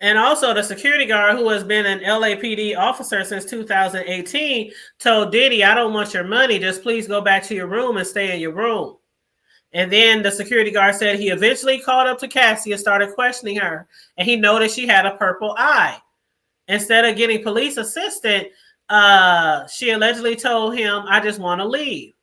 And also the security guard, who has been an LAPD officer since 2018, told Diddy, "I don't want your money. Just please go back to your room and stay in your room." And then the security guard said he eventually called up to Cassie and started questioning her. And he noticed she had a purple eye. Instead of getting police assistance, she allegedly told him, "I just want to leave."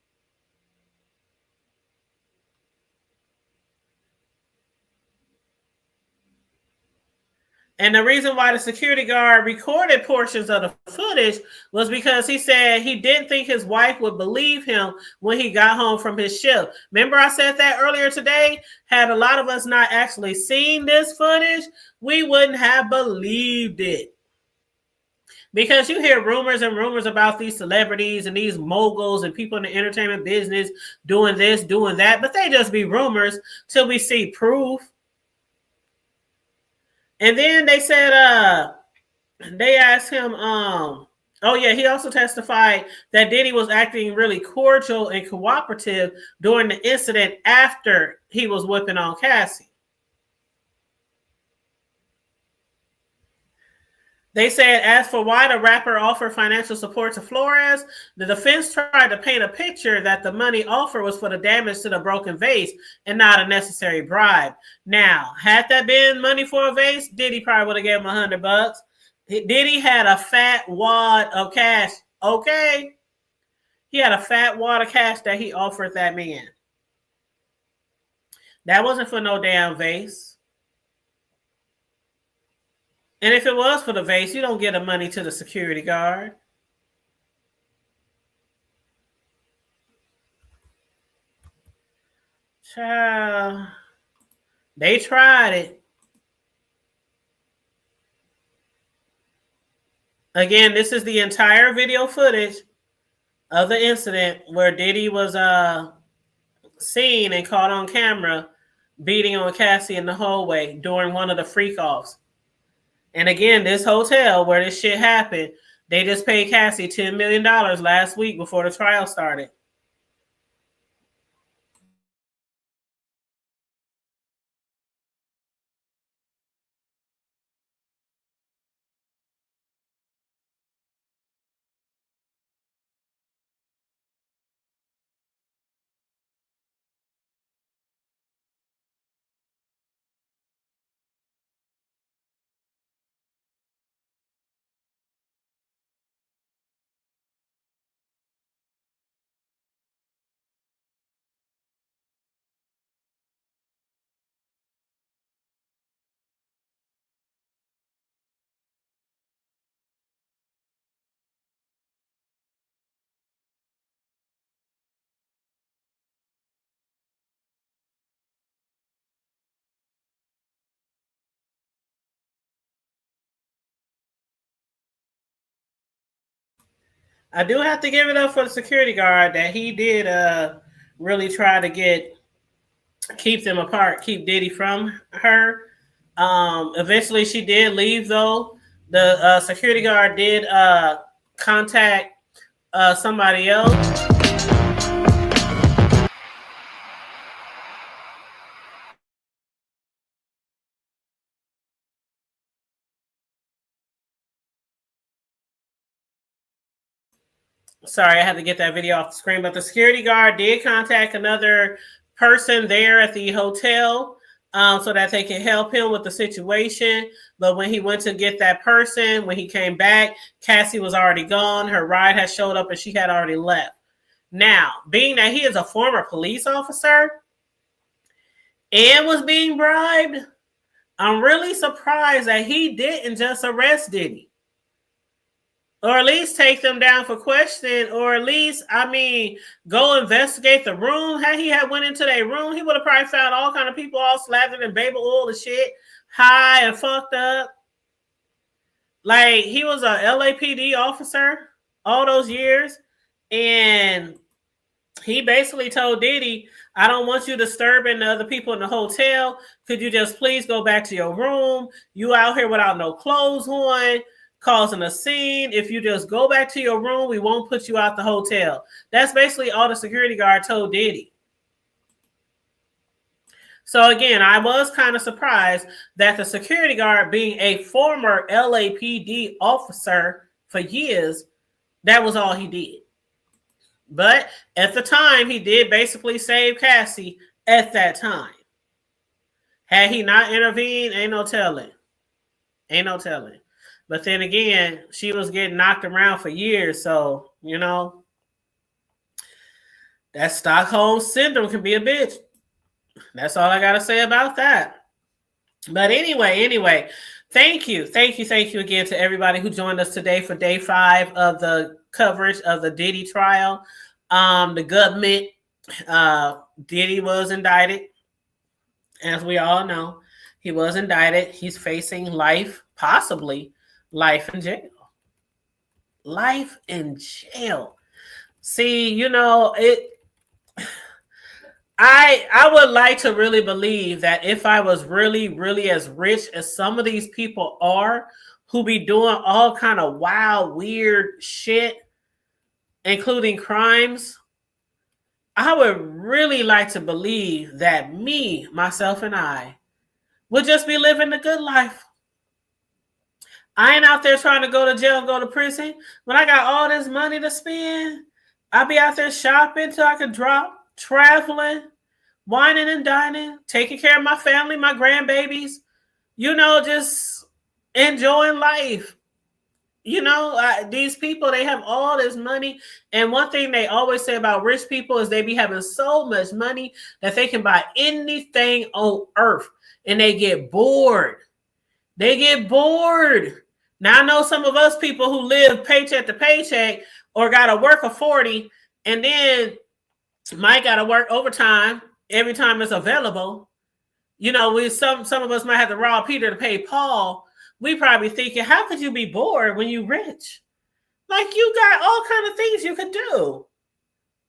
And the reason why the security guard recorded portions of the footage was because he said he didn't think his wife would believe him when he got home from his shift. Remember I said that earlier today? Had a lot of us not actually seen this footage, we wouldn't have believed it. Because you hear rumors and rumors about these celebrities and these moguls and people in the entertainment business doing this, doing that, but they just be rumors till we see proof. And then they said, they asked him, oh yeah, he also testified that Diddy was acting really cordial and cooperative during the incident after he was whipping on Cassie. They said, as for why the rapper offered financial support to Flores, the defense tried to paint a picture that the money offered was for the damage to the broken vase and not a necessary bribe. Now, had that been money for a vase, Diddy probably would have gave him $100. Diddy had a fat wad of cash. Okay. He had a fat wad of cash that he offered that man. That wasn't for no damn vase. And if it was for the vase, you don't get the money to the security guard. Child, they tried it. Again, this is the entire video footage of the incident where Diddy was seen and caught on camera beating on Cassie in the hallway during one of the freak offs. And again, this hotel where this shit happened, they just paid Cassie $10 million last week before the trial started. I do have to give it up for the security guard that he did really try to keep them apart, keep Diddy from her. Eventually she did leave though. The security guard did contact somebody else. Sorry, I had to get that video off the screen, but the security guard did contact another person there at the hotel so that they can help him with the situation. But when he went to get that person, when he came back, Cassie was already gone. Her ride had showed up and she had already left. Now, being that he is a former police officer and was being bribed, I'm really surprised that he didn't just arrest Diddy. Or at least take them down for questioning, or at least, go investigate the room. Had he had went into their room, he would have probably found all kind of people all slathered in baby oil and shit, high and fucked up. Like, he was a LAPD officer all those years, and he basically told Diddy, I don't want you disturbing the other people in the hotel. Could you just please go back to your room? You out here without no clothes on, causing a scene. If you just go back to your room, we won't put you out the hotel. That's basically all the security guard told Diddy. So again, I was kind of surprised that the security guard, being a former LAPD officer for years, that was all he did. But at the time, he did basically save Cassie at that time. Had he not intervened, ain't no telling. Ain't no telling. But then again, she was getting knocked around for years. So, that Stockholm syndrome can be a bitch. That's all I got to say about that. But anyway, thank you again to everybody who joined us today for day 5 of the coverage of the Diddy trial. The government, Diddy was indicted. As we all know, he was indicted. He's facing life, possibly life in jail. Life in jail. See, I would like to really believe that if I was really, really as rich as some of these people are, who be doing all kind of wild, weird shit, including crimes, I would really like to believe that me, myself, and I would just be living the good life. I ain't out there trying to go to jail and go to prison. When I got all this money to spend, I'll be out there shopping till I can drop, traveling, whining and dining, taking care of my family, my grandbabies, just enjoying life. These people, they have all this money. And one thing they always say about rich people is they be having so much money that they can buy anything on earth. And they get bored. Now, I know some of us people who live paycheck to paycheck or got to work a 40 and then might got to work overtime every time it's available. Some of us might have to rob Peter to pay Paul. We probably thinking, how could you be bored when you rich? Like, you got all kind of things you could do.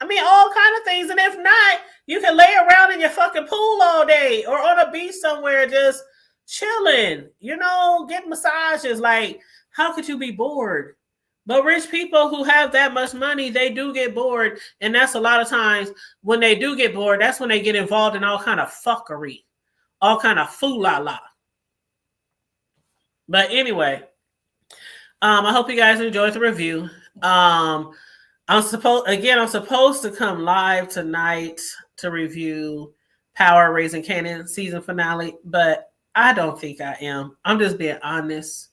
I mean, all kind of things. And if not, you can lay around in your fucking pool all day or on a beach somewhere just chilling, get massages. Like, how could you be bored? But rich people who have that much money, they do get bored. And that's a lot of times when they do get bored, that's when they get involved in all kind of fuckery, all kind of foo-la-la. But anyway, I hope you guys enjoyed the review. I'm supposed to come live tonight to review Power Raising Canaan season finale, but I don't think I am. I'm just being honest.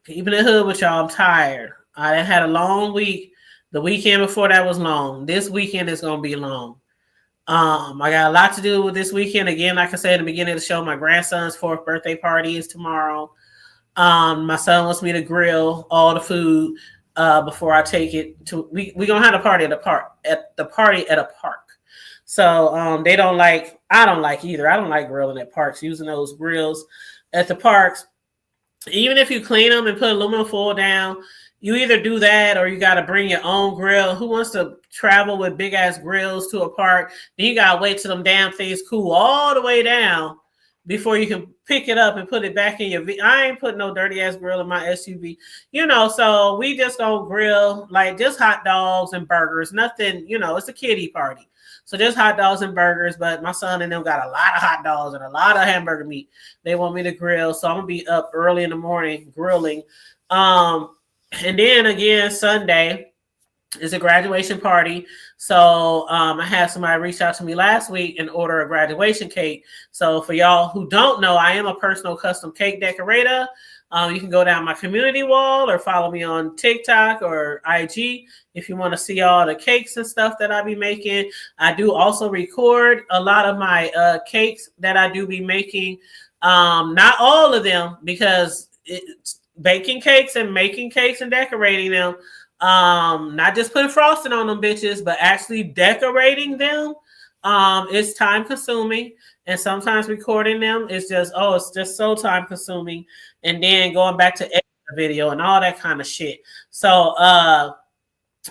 Keeping it hood with y'all, I'm tired. I had a long week. The weekend before that was long. This weekend is going to be long. I got a lot to do with this weekend. Again, like I said at the beginning of the show, my grandson's 4th birthday party is tomorrow. My son wants me to grill all the food before I take it to. We gonna have a party at a park. So I don't like either. I don't like grilling at parks. Using those grills at the parks, even if you clean them and put aluminum foil down, you either do that or you got to bring your own grill. Who wants to travel with big ass grills to a park? Then you got to wait till them damn things cool all the way down before you can pick it up and put it back in your I ain't putting no dirty ass grill in my SUV. So we just don't grill, like just hot dogs and burgers. Nothing, it's a kiddie party. So just hot dogs and burgers, but my son and them got a lot of hot dogs and a lot of hamburger meat. They want me to grill, so I'm gonna be up early in the morning grilling. And then again, Sunday is a graduation party. So I had somebody reach out to me last week and order a graduation cake. So for y'all who don't know, I am a personal custom cake decorator. You can go down my community wall or follow me on TikTok or IG if you want to see all the cakes and stuff that I be making. I do also record a lot of my cakes that I do be making. Not all of them, because it's baking cakes and making cakes and decorating them. Not just putting frosting on them bitches, but actually decorating them. It's time consuming, and sometimes recording them is just so time consuming, and then going back to edit the video and all that kind of shit. So I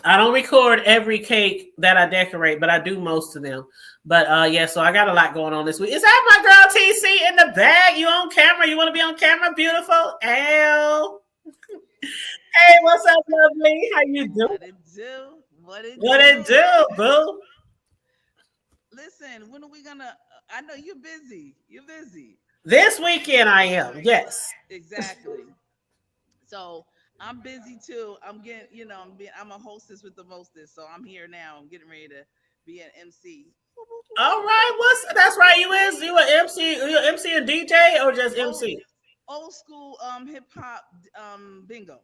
don't record every cake that I decorate, but I do most of them. But so I got a lot going on this week. Is that my girl TC in the bag? You on camera? You want to be on camera, beautiful? Al. Hey, what's up, lovely? How you doing? What it do? What it do, boo? Listen, when are we gonna? I know you're busy. You're busy. This weekend I am. Yes. Exactly. So I'm busy too. I'm getting, I'm a hostess with the mostest. So I'm here now. I'm getting ready to be an MC. All right. That's right. You an MC? You an MC and DJ or just MC? Old school hip hop bingo.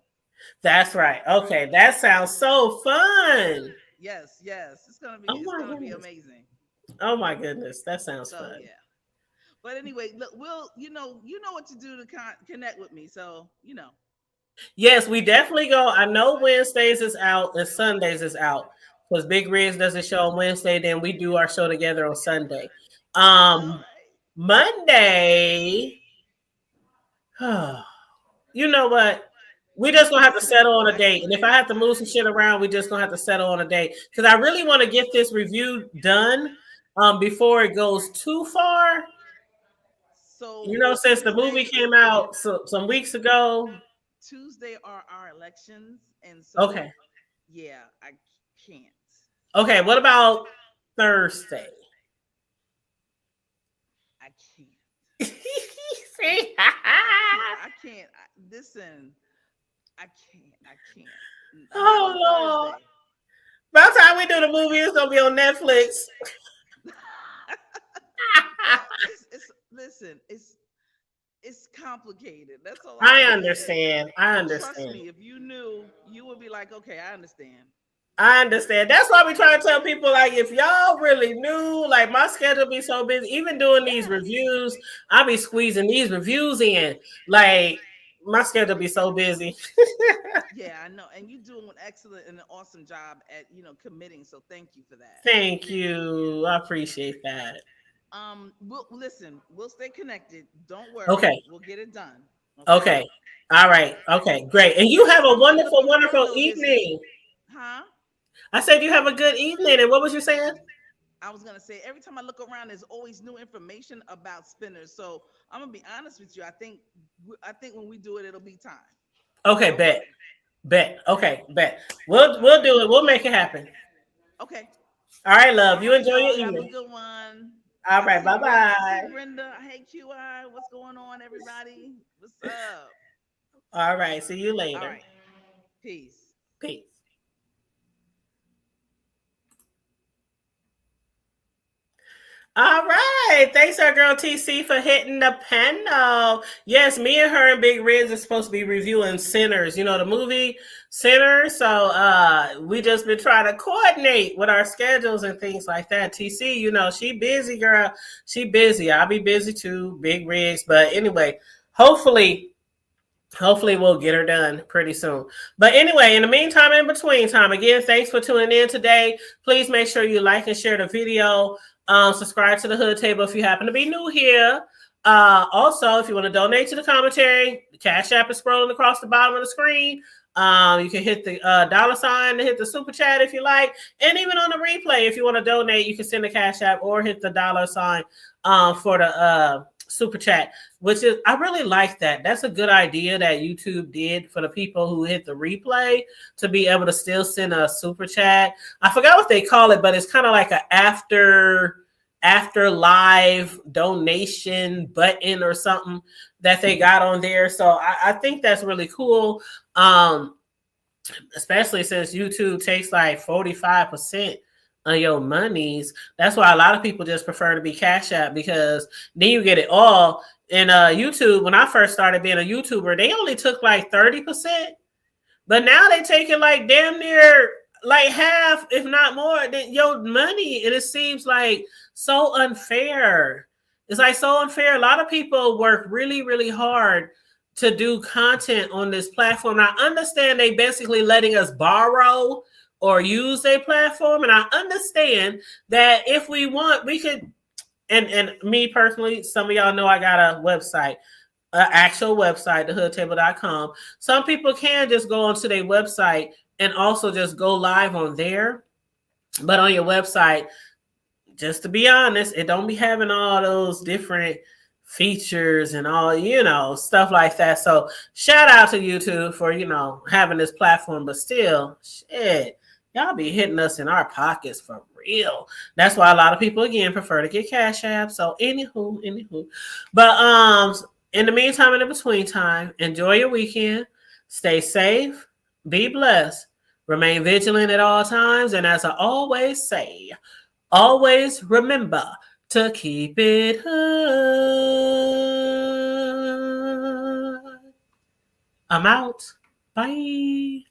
That's right. Okay, that sounds so fun. Yes. It's gonna be amazing. Oh my goodness, that sounds fun. Yeah. But anyway, look, you know what to do to connect with me. So Yes, we definitely go. I know Wednesdays is out and Sundays is out because Big Riz does a show on Wednesday. Then we do our show together on Sunday. Monday. You know what? We just gonna have to settle on a date, and if I have to move some shit around, we just gonna have to settle on a date because I really want to get this review done before it goes too far. So since the movie came out some weeks ago. Tuesday are our elections, and so okay, yeah, I can't. Okay, what about Thursday? I can't. See? I can't. Listen, I can't. Oh Lord! By the time we do the movie, it's gonna be on Netflix. Listen, it's complicated. That's all. I understand. Trust me, if you knew, you would be like, okay, I understand. That's why we try to tell people, like, if y'all really knew, like, my schedule be so busy. Even doing these reviews, I be squeezing these reviews in. Like, my schedule be so busy. Yeah, I know. And you're doing an excellent and an awesome job at, committing. So thank you for that. Thank you. I appreciate that. We'll stay connected. Don't worry. Okay. We'll get it done. Okay. All right. Okay, great. And you have a wonderful, wonderful evening. Huh? I said you have a good evening. And what was you saying? I was gonna say every time I look around, there's always new information about spinners. So I'm gonna be honest with you. I think when we do it, it'll be time. Okay, So bet. Okay, bet. We'll do it. We'll make it happen. okay. All right, All love. You right, enjoy y'all your have a evening. good one. All right, bye I see bye. Brenda. Hey QI, what's going on, everybody? What's up? All right, see you All later. right, peace. Peace. All right. Thanks, our girl TC, for hitting the panel. Yes, me and her and Big Riz are supposed to be reviewing Sinners, you know, the movie Sinners. So we just been trying to coordinate with our schedules and things like that. TC, you know, she busy, girl. She busy. I'll be busy too, Big Rigs. But anyway, hopefully we'll get her done pretty soon. But anyway, in the meantime, in between time, again, thanks for tuning in today. Please make sure you like and share the video. Subscribe to the Hood Table if you happen to be new here. Also, if you want to donate to the commentary, the Cash App is scrolling across the bottom of the screen. You can hit the dollar sign to hit the super chat if you like. And even on the replay, if you want to donate, you can send the Cash App or hit the dollar sign for the super chat, which is, I really like that. That's a good idea that YouTube did for the people who hit the replay to be able to still send a super chat. I forgot what they call it, but it's kind of like an after live donation button or something that they got on there. So I think that's really cool. Especially since YouTube takes like 45% of your monies. That's why a lot of people just prefer to be Cash App, because then you get it all. And YouTube, when I first started being a YouTuber, they only took like 30%, but now they take it like damn near like half, if not more, than your money. And it seems like so unfair. It's like so unfair. A lot of people work really, really hard to do content on this platform. And I understand they basically letting us borrow or use their platform. And I understand that if we want, we could, and me personally, some of y'all know I got a website, an actual website, thehoodtable.com. Some people can just go onto their website and also just go live on there. But on your website, just to be honest, it don't be having all those different features and all, you know, stuff like that. So shout out to YouTube for, you know, having this platform, but still, shit, y'all be hitting us in our pockets for real. That's why a lot of people, again, prefer to get Cash App. So anywho. But in the meantime, in the between time, enjoy your weekend. Stay safe. Be blessed. Remain vigilant at all times. And as I always say, always remember to keep it hood. I'm out. Bye.